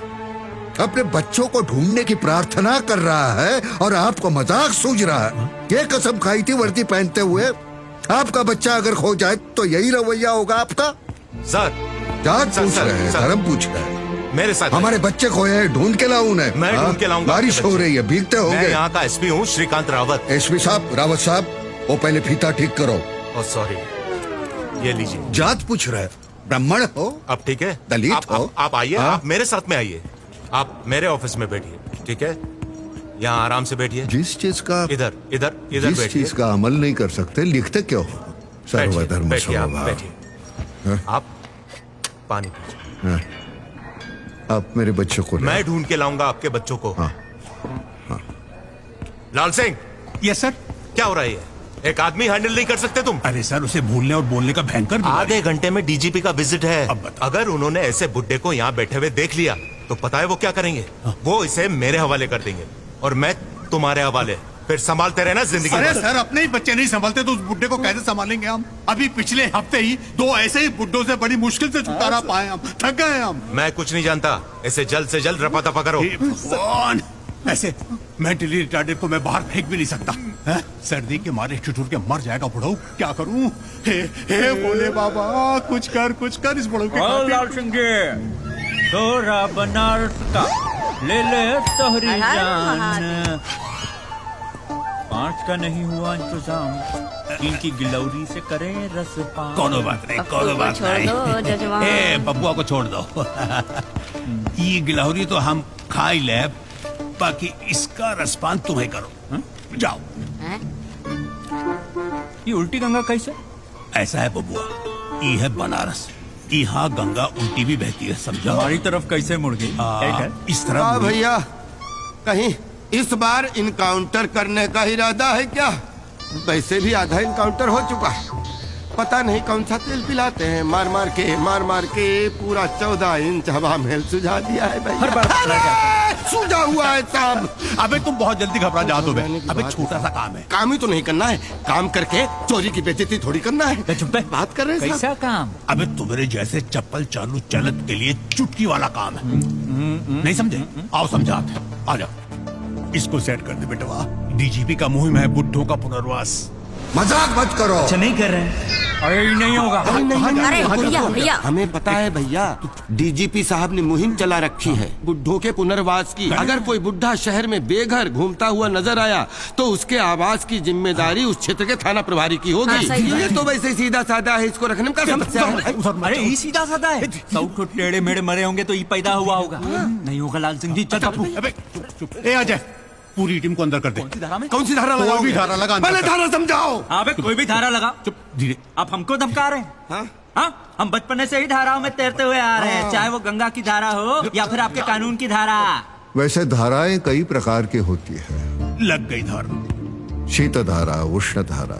अपने बच्चों को ढूंढने की प्रार्थना कर रहा है और आपको मजाक सूझ रहा है। ये कसम खाई थी वर्दी पहनते हुए, आपका बच्चा अगर खो जाए तो यही रवैया होगा आपका? सर, जात पूछ रहे हैं, धर्म पूछ रहे हैं। मेरे साथ हमारे बच्चे खोए हैं, ढूंढ के लाऊं उन्हें। मैं ढूंढ के लाऊंगा। बारिश हो रही है, भीगते होंगे। मैं यहाँ का एसपी हूँ, श्रीकांत रावत। एसपी साहब, रावत साहब, वो पहले फीता ठीक करो। सॉरी, ये लीजिए। जात पूछ रहे, ब्राह्मण हो? अब ठीक है, दलित हो? आप आइए, आप मेरे साथ में आइए। आप मेरे ऑफिस में बैठिए, ठीक है? यहाँ आराम से बैठिए। जिस चीज का इधर इधर इधर जिस चीज का अमल नहीं कर सकते, लिखते क्यों? सर्वधर्म बैठिए, आप समभाव। बैठिए। आप पानी पीजिए। हाँ। आप मेरे बच्चों को मैं ढूंढ के लाऊंगा आपके बच्चों को। हाँ। लाल सिंह। Yes sir. क्या हो रहा है? एक आदमी हैंडल नहीं कर सकते तुम? अरे सर, उसे भूलने और बोलने का भयंकर आधे घंटे में डीजीपी का विजिट है। अगर उन्होंने ऐसे बुड्ढे को यहाँ बैठे हुए देख लिया तो पता है वो क्या करेंगे? वो इसे मेरे हवाले कर देंगे और मैं तुम्हारे हवाले। फिर संभालते रहना जिंदगी। अरे सर, अपने ही बच्चे नहीं संभालते तो उस बुड्ढे को कैसे संभालेंगे हम? अभी पिछले हफ्ते ही 2 ऐसे ही बुड्ढों से बड़ी मुश्किल से छुटकारा पाए हम। थक गए हम। मैं कुछ नहीं जानता, ऐसे जल्द से जल्द रपा दफा करो। ऐसे मेंटली रिटार्डेड को मैं बाहर फेंक भी नहीं सकता। सर्दी के मारे ठिठुर के मर जाएगा बुढ़ऊ। क्या करूं? हे बोले बाबा, कुछ कर इस बुढ़ऊ के। लाल सिंह जी, तोरा बनारस का ले ले तोहरी जान। 5 का नहीं हुआ इंतजाम, इनकी गिलौरी से करें रसपान। कोनो बात नहीं। ए बबुआ को छोड़ दो। ये गिलौरी तो हम खा ही ले, बाकी इसका रसपान तुम्हें करो। जाओ। ये उल्टी गंगा कैसे? ऐसा है बबुआ, ये है बनारस, यहाँ गंगा उल्टी भी बहती है, समझा? हमारी तरफ कैसे मुड़ गई? इस तरफ। भैया, कहीं इस बार इनकाउंटर करने का इरादा है क्या? वैसे भी आधा इनकाउंटर हो चुका है। पता नहीं कौन सा तेल पिलाते हैं, मार मार के पूरा 14 इंच हवा में सुझा दिया है भैया। हर बार सूझा हुआ है साहब। अबे तुम बहुत जल्दी घबरा जाते हो। अबे छोटा सा काम है। काम ही तो नहीं करना है, काम करके चोरी की बेइज्जती थोड़ी करना है। चुप बात कर रहे हैं कैसा काम? अबे तुम्हारे जैसे चप्पल चालू चलत के लिए चुटकी वाला काम है। नहीं समझे? आओ समझाते। आ जाओ, इसको सेट कर दे बेटवा। डीजीपी का मुहिम है बुड्ढों का पुनर्वास। मजाक मत करो। अच्छा नहीं कर रहे हैं? अरे नहीं होगा। अरे भैया भैया, हमें पता है भैया, डीजीपी साहब ने मुहिम चला रखी है बुड्ढों के पुनर्वास की। अगर कोई बुड्ढा शहर में बेघर घूमता हुआ नजर आया तो उसके आवास की जिम्मेदारी उस क्षेत्र के थाना प्रभारी की होगी। ये तो वैसे सीधा साधा है, इसको रखने में क्या समस्या है? अरे ये सीधा साधा है। सब टेढ़े मेढ़े मरे होंगे तो ये पैदा हुआ होगा। नहीं होगा लाल सिंह जी। चल पप्पू। ए अजय, पूरी टीम को अंदर कर दे। कौन सी धारा लगाओगे? कोई भी धारा लगा। पहले धारा समझाओ। अबे कोई भी धारा लगा। चुप धीरे। आप हमको धमका रहे हैं? हाँ, हम बचपन से ही धाराओं में तैरते हुए आ रहे हैं, चाहे वो गंगा की धारा हो या फिर आपके कानून की धारा। वैसे धाराएं कई प्रकार की होती है। लग गई धारा। शीत धारा, उष्ण धारा,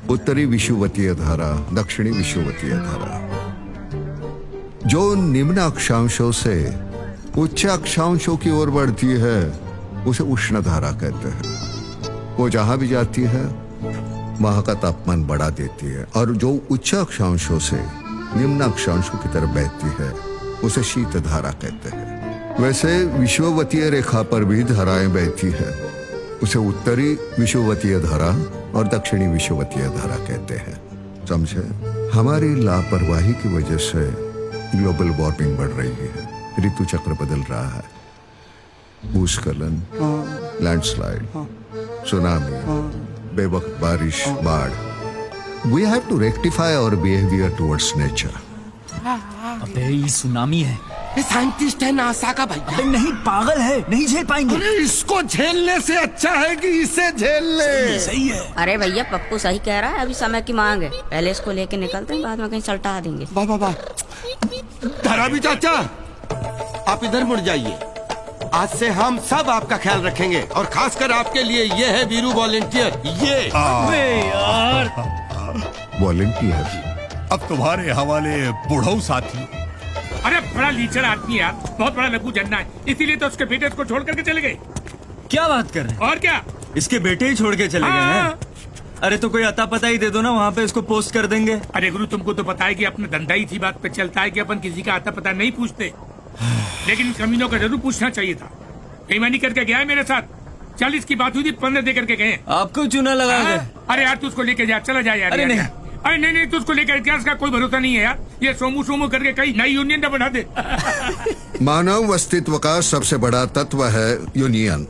उत्तरी विषुवतीय धारा, दक्षिणी विषुवतीय धारा। जो निम्न अक्षांशों से उच्च अक्षांशों की ओर बढ़ती है उसे उष्ण धारा कहते हैं। वो जहां भी जाती है वहां का तापमान बढ़ा देती है, और जो उच्च अक्षांशों से निम्न अक्षांशों की तरफ बहती है उसे शीत धारा कहते हैं। वैसे विषुवतीय रेखा पर भी धाराएं बहती है, उसे उत्तरी विषुवतीय धारा और दक्षिणी विषुवतीय धारा कहते हैं। समझे? हमारी लापरवाही की वजह से ग्लोबल वार्मिंग बढ़ रही है, ऋतु चक्र बदल रहा है, भूस्खलन, लैंडस्लाइड, सुनामी, बेवक्त बारिश, बाढ़। We have to rectify our behavior towards nature. अबे ये सुनामी है। ये साइंटिस्ट है नासा का भैया। अबे नहीं, पागल है, नहीं झेल पाएंगे। अरे इसको झेलने से अच्छा है कि इसे झेल ले। सही है। अरे भैया पप्पू सही कह रहा है, अभी समय की मांग है, पहले इसको लेके निकलते हैं, बाद में कहीं सल्टा देंगे। वाह वाह वाह। धारा भी चाचा, आप इधर मुड़ जाइए। आज से हम सब आपका ख्याल रखेंगे, और खासकर आपके लिए ये है वीरू वॉलेंटियर। ये यार वॉलेंटियर अब तुम्हारे हवाले बुढ़ऊ साथी। अरे बड़ा लीचर आदमी यार, बहुत बड़ा लघु झंडा है, इसीलिए तो उसके बेटे को छोड़ करके चले गए। क्या बात कर रहे हैं? और क्या, इसके बेटे ही छोड़ के चले गए हैं? अरे तो कोई अता पता ही दे दो ना, वहाँ पे इसको पोस्ट कर देंगे। अरे गुरु तुमको तो पता है कि अपना धंधा ही थी बात पे चलता है कि अपन किसी का अता पता नहीं पूछते, लेकिन कमीनों का जरूर पूछना चाहिए था। बेईमानी करके गया है मेरे साथ, 40 की बात हुई थी, 15 दे करके गए। आपको चूना लगा गए। अरे यार तू उसको लेके जा, चला जा यार। अरे नहीं। अरे नहीं तू उसको लेकर इतिहास का कोई भरोसा नहीं है यार, ये सोमू सोमू करके कहीं नई यूनियन न बना दे। मानव अस्तित्व का सबसे बड़ा तत्व है यूनियन।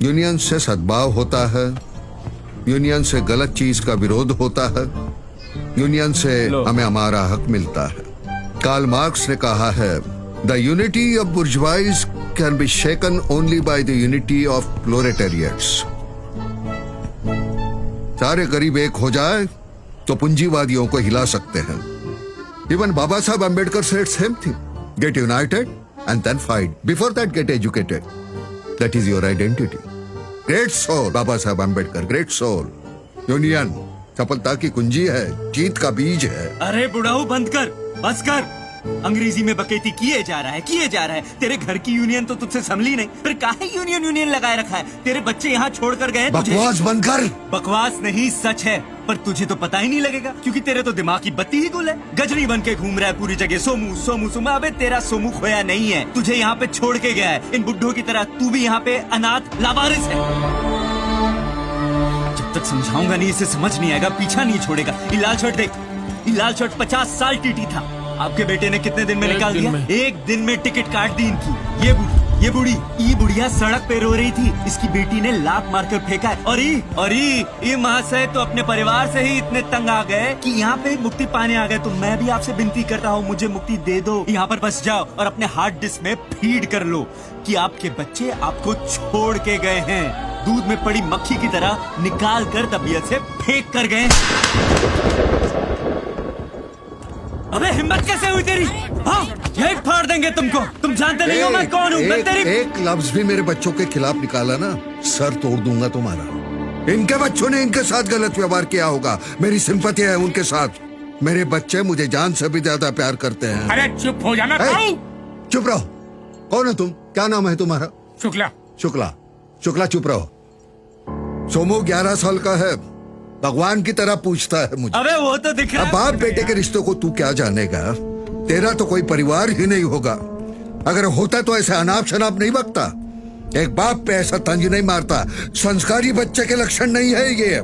यूनियन से सद्भाव होता है, यूनियन से गलत चीज का विरोध होता है, यूनियन से हमें हमारा हक मिलता है। कार्ल मार्क्स ने कहा है, the unity of bourgeoisie can be shaken only by the unity of proletariats. सारे गरीब एक हो जाए तो पूंजीवादियों को हिला सकते हैं। Even Baba Saheb Ambedkar said same thing, get united and then fight, before that get educated, that is your identity. Great soul Baba Saheb Ambedkar, great soul. Union सफलता की कुंजी है, जीत का बीज है। अरे बुढ़ाऊ बंद कर, बस कर। अंग्रेजी में बकैती किए जा रहा है। तेरे घर की यूनियन तो तुझसे संभली नहीं, फिर काहे यूनियन लगाए रखा है? तेरे बच्चे यहाँ छोड़ कर गए। बकवास बंद कर। बकवास नहीं, सच है, पर तुझे तो पता ही नहीं लगेगा क्योंकि तेरे तो दिमाग की बत्ती ही गुल है। गजनी बन के घूम रहा है पूरी जगह, सोमू सोमू सोमू। अबे तेरा सोमू खोया नहीं है, तुझे यहाँ पे छोड़ के गया है। इन बुड्ढों की तरह तू भी यहाँ पे अनाथ लावारिस है। जब तक समझाऊंगा नहीं इसे समझ नहीं आएगा, पीछा नहीं छोड़ेगा। ये लाल शर्ट देख, ये लाल शर्ट 50 साल टीटी था, आपके बेटे ने कितने दिन में निकाल दिया? एक दिन में टिकट काट दी इनकी। ये बुढ़िया सड़क पे रो रही थी, इसकी बेटी ने लात मारकर फेंका है। और ये महाशय तो अपने परिवार से ही इतने तंग आ गए कि यहाँ पे मुक्ति पाने आ गए। तो मैं भी आपसे विनती कर रहा हूँ, मुझे मुक्ति दे दो। यहाँ पर बस जाओ और अपने हार्ड डिस्क में फीड कर लो कि आपके बच्चे आपको छोड़ के गए हैं, दूध में पड़ी मक्खी की तरह निकाल कर तबीयत से फेंक कर गए। अबे हिम्मत कैसे हुई तेरी? हाँ, यही फाड़ देंगे तुमको। तुम जानते नहीं हो मैं कौन हूँ। एक लफ्ज भी मेरे बच्चों के खिलाफ निकाला ना, सर तोड़ दूंगा तुम्हारा। इनके बच्चों ने इनके साथ गलत व्यवहार किया होगा, मेरी सिंपैथी है उनके साथ। मेरे बच्चे मुझे जान से भी ज्यादा प्यार करते हैं। अरे चुप हो जाना। चुप रहो, कौन है तुम? क्या नाम है तुम्हारा? शुक्ला। शुक्ला? शुक्ला चुप रहो। सोमू 11 साल का है, भगवान की तरह पूछता है मुझे। अबे वो तो दिख रहा है। अब बाप बेटे के रिश्तों को तू क्या जानेगा? तेरा तो कोई परिवार ही नहीं होगा। अगर होता तो ऐसे अनाप शनाप नहीं बकता। एक बाप पे ऐसा तंज नहीं मारता। संस्कारी बच्चे के लक्षण नहीं है ये।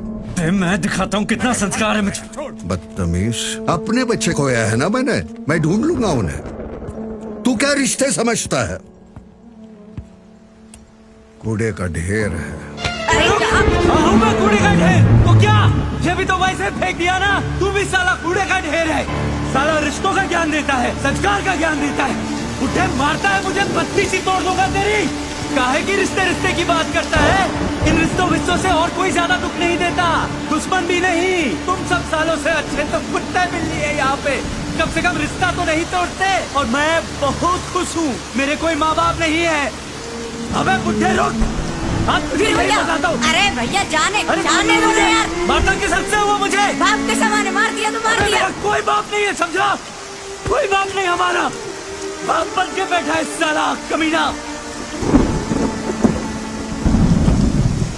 मैं दिखाता हूँ कितना संस्कार है मुझे। बदतमीज। अपने बच्चे खोया है ना मैंने, मैं ढूंढ लूंगा उन्हें। तू क्या रिश्ते समझता है? कूड़े का ढेर है। मैं कूड़े का ढेर तो क्या? ये भी तो वैसे फेंक दिया ना। तू भी साला कूड़े का ढेर है। साला रिश्तों का ज्ञान देता है, संस्कार का ज्ञान देता है। उठे मारता है मुझे, बत्ती सी तोड़ दूंगा तेरी। काहे की रिश्ते रिश्ते की बात करता है? इन रिश्तों विश्तों से और कोई ज्यादा दुख नहीं देता, दुश्मन भी नहीं। तुम सब सालों से अच्छे तो कुत्ते मिल लिए यहाँ पे, कम से कम रिश्ता तो नहीं तोड़ते। और मैं बहुत खुश हूँ, मेरे कोई माँ बाप नहीं है। अबे बुढ़े रुक, बताता हूँ। अरे भैया जाने दो यार। मारता किस हद से हुआ मुझे? बाप के समान मार दिया तो मार दिया। कोई बाप नहीं है, समझा? कोई बाप नहीं हमारा। बाप बन के बैठा है साला कमीना।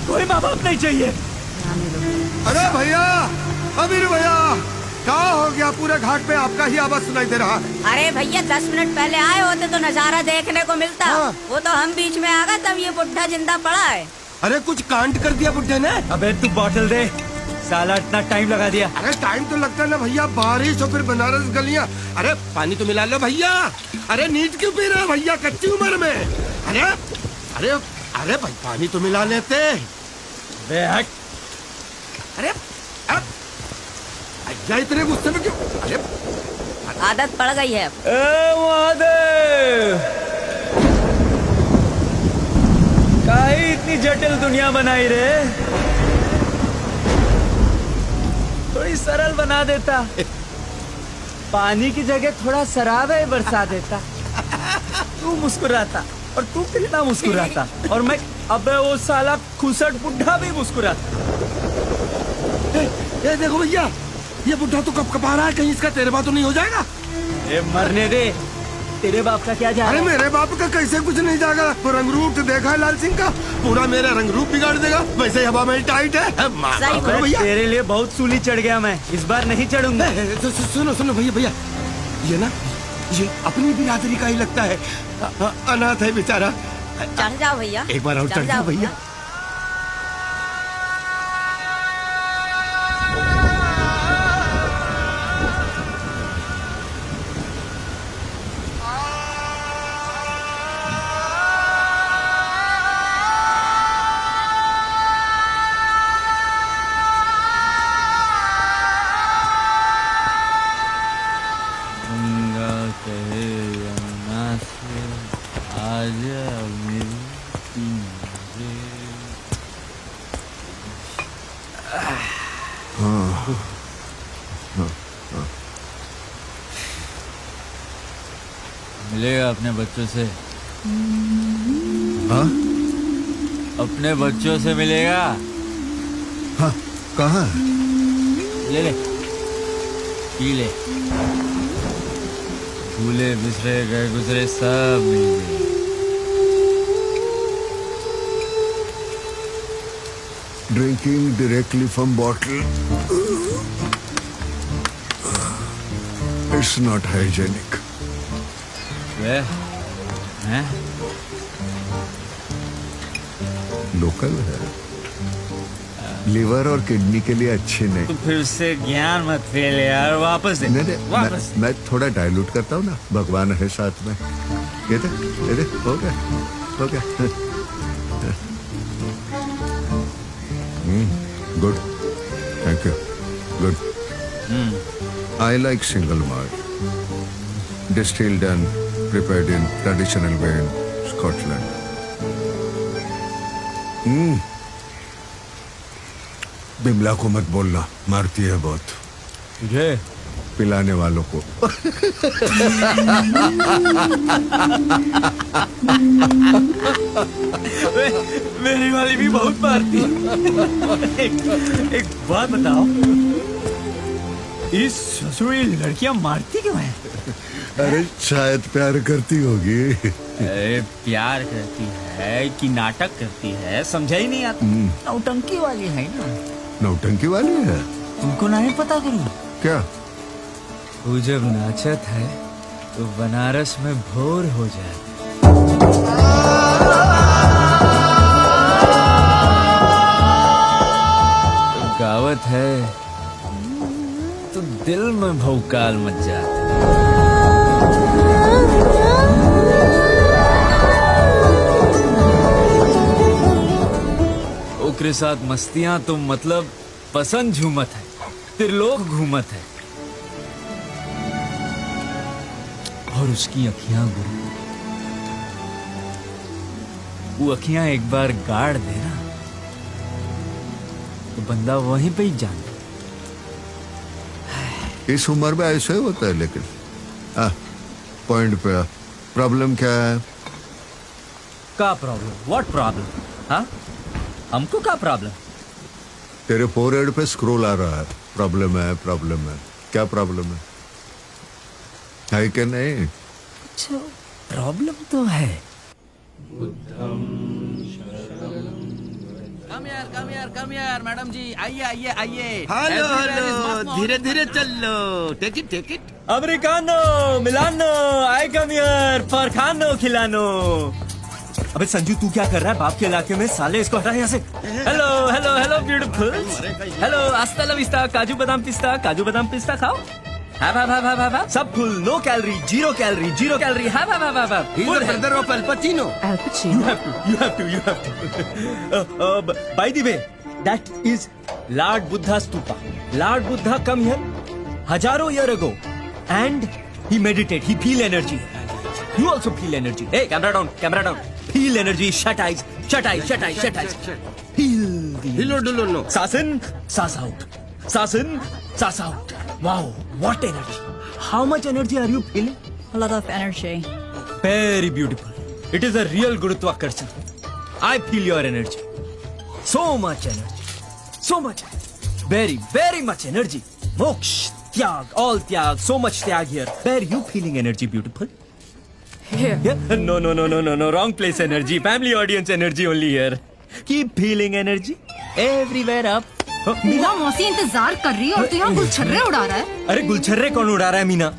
कोई माँ बाप नहीं चाहिए। अरे भैया, अमीर भैया, क्या हो गया? पूरे घाट पे आपका ही आवाज सुनाई दे रहा है। अरे भैया 10 मिनट पहले आए होते तो नजारा देखने को मिलता। वो तो हम बीच में आ गए, तब ये बुढ़ा जिंदा पड़ा है। अरे कुछ कांड कर दिया बुढ़े ने। अबे तू बॉटल दे, साला इतना टाइम लगा दिया। अरे टाइम तो लगता है ना भैया, बारिश और फिर बनारस गलियां। अरे पानी तो मिला लो भैया। अरे नीट क्यों पी रहे हो भैया कच्ची उम्र में? अरे अरे अरे भाई पानी तो मिला लेते। हट। अरे भैया इतने गुस्से में क्यों? अरे आदत पड़ गई है। काहे इतनी जटिल दुनिया बनाई रे? थोड़ी सरल बना देता। पानी की जगह थोड़ा शराब है बरसा देता। तू मुस्कुराता और तू कितना मुस्कुराता। और मैं अबे वो साला खुसट बुढ़ा भी मुस्कुराता। ये देखो भैया, ये बुढ़ा तो कप कपा रहा है, कहीं इसका तेरे बात तो नहीं हो जाएगा? ये मरने दे, तेरे बाप का क्या जा? अरे मेरे बाप का कैसे कुछ नहीं जाएगा? वो रंग रूप देखा है लाल सिंह का, पूरा मेरा रंग रूप बिगाड़ देगा। वैसे हवा में टाइट है। भैया तेरे लिए बहुत सूली चढ़ गया मैं, इस बार नहीं चढ़ूंगा। सुनो सुनो भैया भैया, ये ना ये अपनी बिरादरी का ही लगता है। अनाथ है बेचारा। चढ़ जाओ भैया, एक बार और चढ़ जाओ भैया। मिलेगा अपने बच्चों से। हाँ? अपने बच्चों से मिलेगा। हाँ, कहाँ है? ले ले, पी ले। भूले बिसरे गए गुजरे सब मिल गए। Drinking directly from bottle. It's not hygienic. वे हैं? लोकल है, लिवर और किडनी के लिए अच्छी नहीं। तू फिर से ज्ञान मत फेल यार, वापस दे। नहीं, वापस। मैं थोड़ा डाइल्यूट करता हूँ ना, भगवान है साथ में। ये दे, हो गया। Good, thank you, good. I like single malt, distilled and prepared in traditional way in Scotland. Bimla को मत बोलना, मारती है बहुत। तुझे? पिलाने वालों को। मेरी वाली भी बहुत मारती है। एक बात बताओ, इस ससुरी लड़कियां मारती क्यों हैं? अरे शायद प्यार करती होगी। अरे प्यार करती है कि नाटक करती है समझा ही नहीं आता। नौटंकी वाली है ना। नौटंकी वाली है? तुमको नहीं पता करूँ क्या? वो जब नाचत है तो बनारस में भोर हो जाए। तो गावत है तो दिल में भौकाल मच जाते। ओकरे साथ मस्तियां तो मतलब पसंद झूमत है, त्रिलोक घूमत है। और उसकी अखियां गुरु, वो अखियां एक बार गाड़ देना तो बंदा वहीं पे ही जान। इस उम्र में ऐसे ही होता है। लेकिन पॉइंट पे प्रॉब्लम क्या है? का प्रॉब्लम? What problem? हाँ, हमको का प्रॉब्लम? तेरे फोरहेड पे स्क्रॉल आ रहा है। प्रॉब्लम है, प्रॉब्लम है। क्या प्रॉब्लम है कि नहीं? अच्छा, प्रॉब्लम तो है। कम यार मैडम जी, आइए आइए आइए। हेलो हेलो, धीरे धीरे चलो। Take it. Americano, Milano, I come here, फरखानो, खिलानो। अबे संजू तू क्या कर रहा है बाप के इलाके में? साले इसको हटा यहाँ से। Hello hello hello beautiful. Hello आस्ता ला विस्ता, काजू बादाम पिस्ता खाओ। हाँ, सब full, no calorie, zero calorie. हाँ, brother of Al Pacino. You have to. By the way, that is Lord Buddha stupa. Lord Buddha come here हजारों year ago and he meditate, he feel energy. You also feel energy. Hey, camera down. Feel energy, shut eyes. Feel the हिलो डुलो no. Sasan, sass out. Wow, what energy. How much energy are you feeling? A lot of energy. Very beautiful. It is a real Gurutvakarsan. I feel your energy. So much energy. So much. Very, very much energy. Moksh, tyag, all tyag, so much tyag here. Where are you feeling energy, beautiful? Here. Yeah? No. Wrong place energy. Family audience energy only here. Keep feeling energy. Everywhere up. Meena मौसी इंतजार कर रही है और तू यहाँ गुलछर्रे उड़ा रहा है। अरे गुलछर्रे कौन उड़ा रहा है मीना?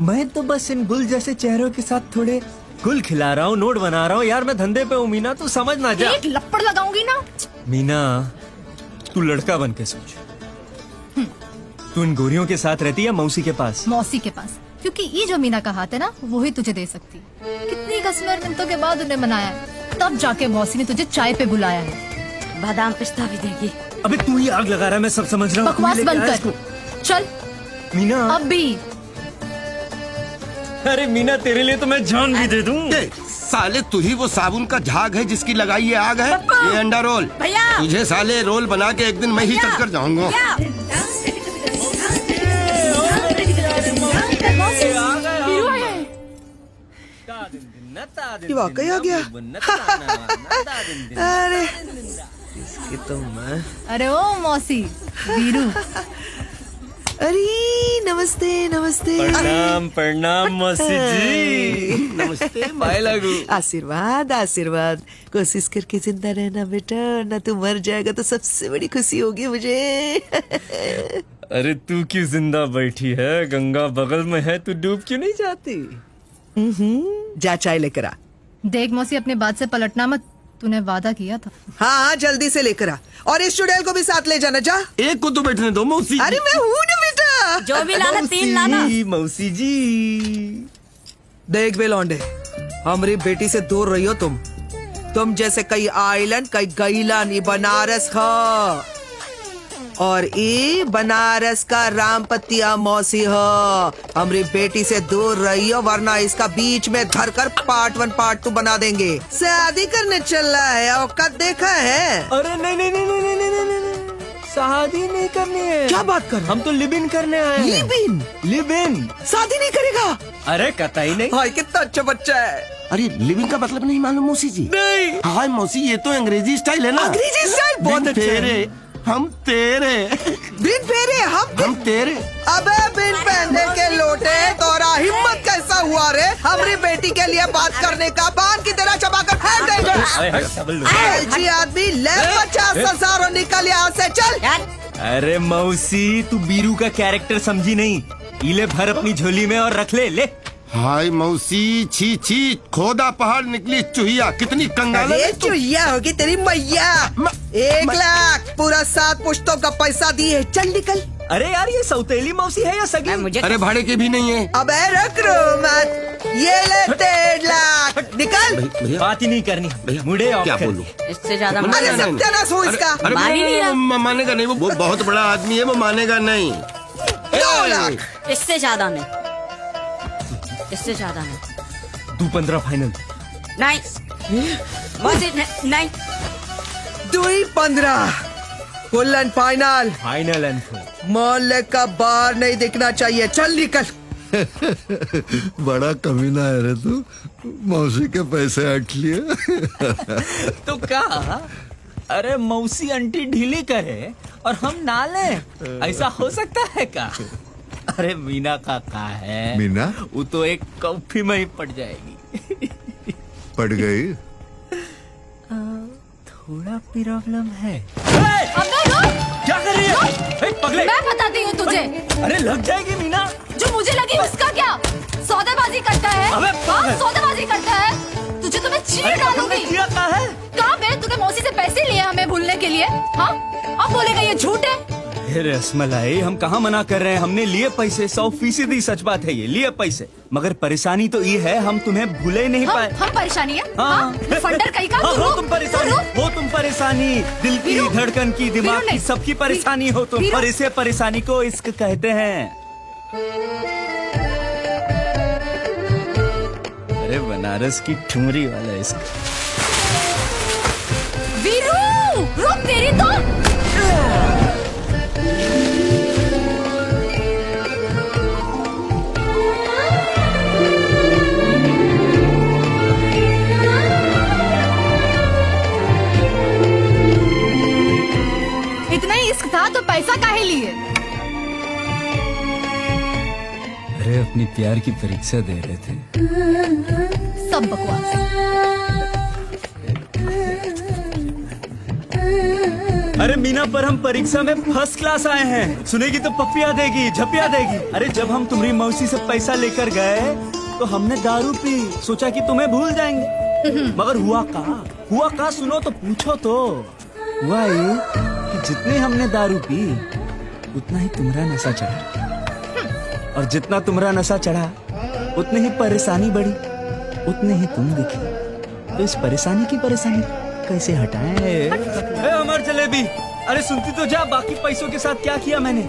मैं तो बस इन गुल जैसे चेहरों के साथ थोड़े गुल खिला रहा हूँ, नोट बना रहा हूँ। यार मैं धंधे पे हूँ मीना, तू समझ ना जा। एक लपड़ लगाऊंगी ना। मीना तू लड़का बन के सोच। तू इन गोरियों के साथ रहती है मौसी के पास? मौसी के पास, क्योंकि ये जो मीना का हाथ है ना वो ही तुझे दे सकती। कितनी कस्में और मिन्नतों के बाद उन्हें मनाया है, तब जाके मौसी ने तुझे चाय पे बुलाया है। बादाम पिस्ता भी देगी। अबे तू ही आग लगा रहा है, मैं सब समझ रहा हूँ। बकवास बंद कर, चल मीना। अब भी। अरे मीना तेरे लिए तो मैं जान भी दे दूं। साले तू ही वो साबुन का झाग है जिसकी लगाई ये आग है। ये अंडा रोल भैया, तुझे साले रोल बना के एक दिन मैं ही चल कर जाऊंगा। ये वाकई आ गया। अरे इसकी तो मैं। अरे ओ मौसी वीरू। अरे नमस्ते। प्रणाम मौसी जी। नमस्ते। पाए लागू। आशीर्वाद। कोशिश करके जिंदा रहना बेटा, ना तू मर जाएगा तो सबसे बड़ी खुशी होगी मुझे। अरे तू क्यों जिंदा बैठी है? गंगा बगल में है, तू डूब क्यों नहीं जाती? जा चाय लेकर आ। देख मौसी अपने बात से पलटना मत, तूने वादा किया था। हाँ जल्दी से लेकर आ, और इस चुड़ैल को भी साथ ले जाना। जा। एक को तो बैठने दो मौसी। अरे मैं हूँ ना बेटा। जो भी लाना 3 लाना। मौसी जी देख बे लौंडे, हमारी बेटी से दूर रही हो तुम जैसे कई आइलैंड कई गईलन बनारस हा, और ये बनारस का रामपतिया मौसी हो। हमारी बेटी से दूर रही हो वरना इसका बीच में धर कर पार्ट 1 पार्ट 2 बना देंगे। शादी करने चल रहा है, औकात देखा है? अरे नहीं, शादी नहीं करनी है। क्या बात कर? हम तो लिव इन करने आए हैं। Live in. शादी नहीं करेगा? अरे कतई नहीं। हाय कितना अच्छा बच्चा है। अरे लिविंग का मतलब नहीं मालूम मौसी जी? नहीं। हाय मौसी, ये तो अंग्रेजी स्टाइल है ना। अंग्रेजी स्टाइल बहुत अच्छा है। हम तेरे। बिन फेरे हम तेरे। अबे बिन पहनने के लोटे, तोरा हिम्मत कैसा हुआ रे हमारी बेटी के लिए बात करने का? बांध की तरह चबा कर फेंक देंगे। जी आदमी ले 50,000 और निकल यहाँ से, चल। अरे मौसी, तू बीरू का कैरेक्टर समझी नहीं। इले भर अपनी झोली में और रख ले। हाय मौसी, छी छी, खोदा पहाड़ निकली चुहिया, कितनी कंगाल अरे चुहिया होगी तेरी मैया। 1 लाख पूरा 7 पुश्तों का पैसा दिए, चल निकल। अरे यार, ये सौतेली मौसी है या सगी? मुझे अरे भाड़े के भी नहीं है। अबे रख रो मत, ये ले 1.5 लाख, निकल। बात ही नहीं करनी, मुड़े क्या बोलूं? इससे ज्यादा अरे सत्यानाश हो इसका। मानेगा नहीं, वो बहुत बड़ा आदमी है, वो मानेगा नहीं। 2 लाख। इससे ज्यादा नहीं, इससे ज्यादा नहीं। तू 15 फाइनल। नहीं मौसी, नहीं। 2.15 full and final. Final and full. मोहल्ले का बाहर नहीं दिखना चाहिए, चल निकल। बड़ा कमीना है रे तू, मौसी के पैसे हट लिए। तो क्या? अरे मौसी आंटी ढीली करे और हम ना ले, ऐसा हो सकता है क्या? अरे मीना का है, मीना वो तो एक कॉफी में ही पड़ जाएगी। पड़ गई। थोड़ा प्रॉब्लम है। क्या कर रही है? पगले, मैं बताती हूँ तुझे। अरे लग जाएगी मीना। जो मुझे लगी उसका क्या? सौदेबाजी करता है। अबे हाँ, सौदेबाजी करता है। तुझे तो मैं चीर डालूंगी। कहाँ बे? तूने मौसी से पैसे लिए हमें भूलने के लिए? हाँ, अब बोलेगा ये झूठ है। रसमलाई, हम कहाँ मना कर रहे हैं? हमने लिए पैसे, 100% सच बात है ये, लिए पैसे। मगर परेशानी तो ये है, हम तुम्हें भूले नहीं पाए। हम परेशानी है? हाँ। फंडर कहीं का? हो तुम परेशानी, हो तुम परेशानी, दिल की, धड़कन की, दिमाग की, सबकी परेशानी हो तुम। और इसे परेशानी को इश्क कहते हैं। अरे बनारस की ठुमरी वाला इश्क। वीरू, रुक तेरी तो। इतना ही इश्क था तो पैसा काहे लिए? अरे अपनी प्यार की परीक्षा दे रहे थे। सब बकवास। अरे मीना, पर हम परीक्षा में फर्स्ट क्लास आए हैं। सुनेगी तो पपिया देगी, झपिया देगी। अरे जब हम तुम्हारी मौसी से पैसा लेकर गए तो हमने दारू पी, सोचा कि तुम्हें भूल जाएंगे। मगर हुआ का सुनो तो, पूछो तो। हुआ ये कि जितने हमने दारू पी उतना ही तुम्हारा नशा चढ़ा, और जितना तुम्हारा नशा चढ़ा उतनी ही परेशानी बढ़ी, उतने ही तुम दिखी। तो इस परेशानी की परेशानी कैसे हटाएं? अमर जलेबी, अरे सुनती तो जा, बाकी पैसों के साथ क्या किया मैंने।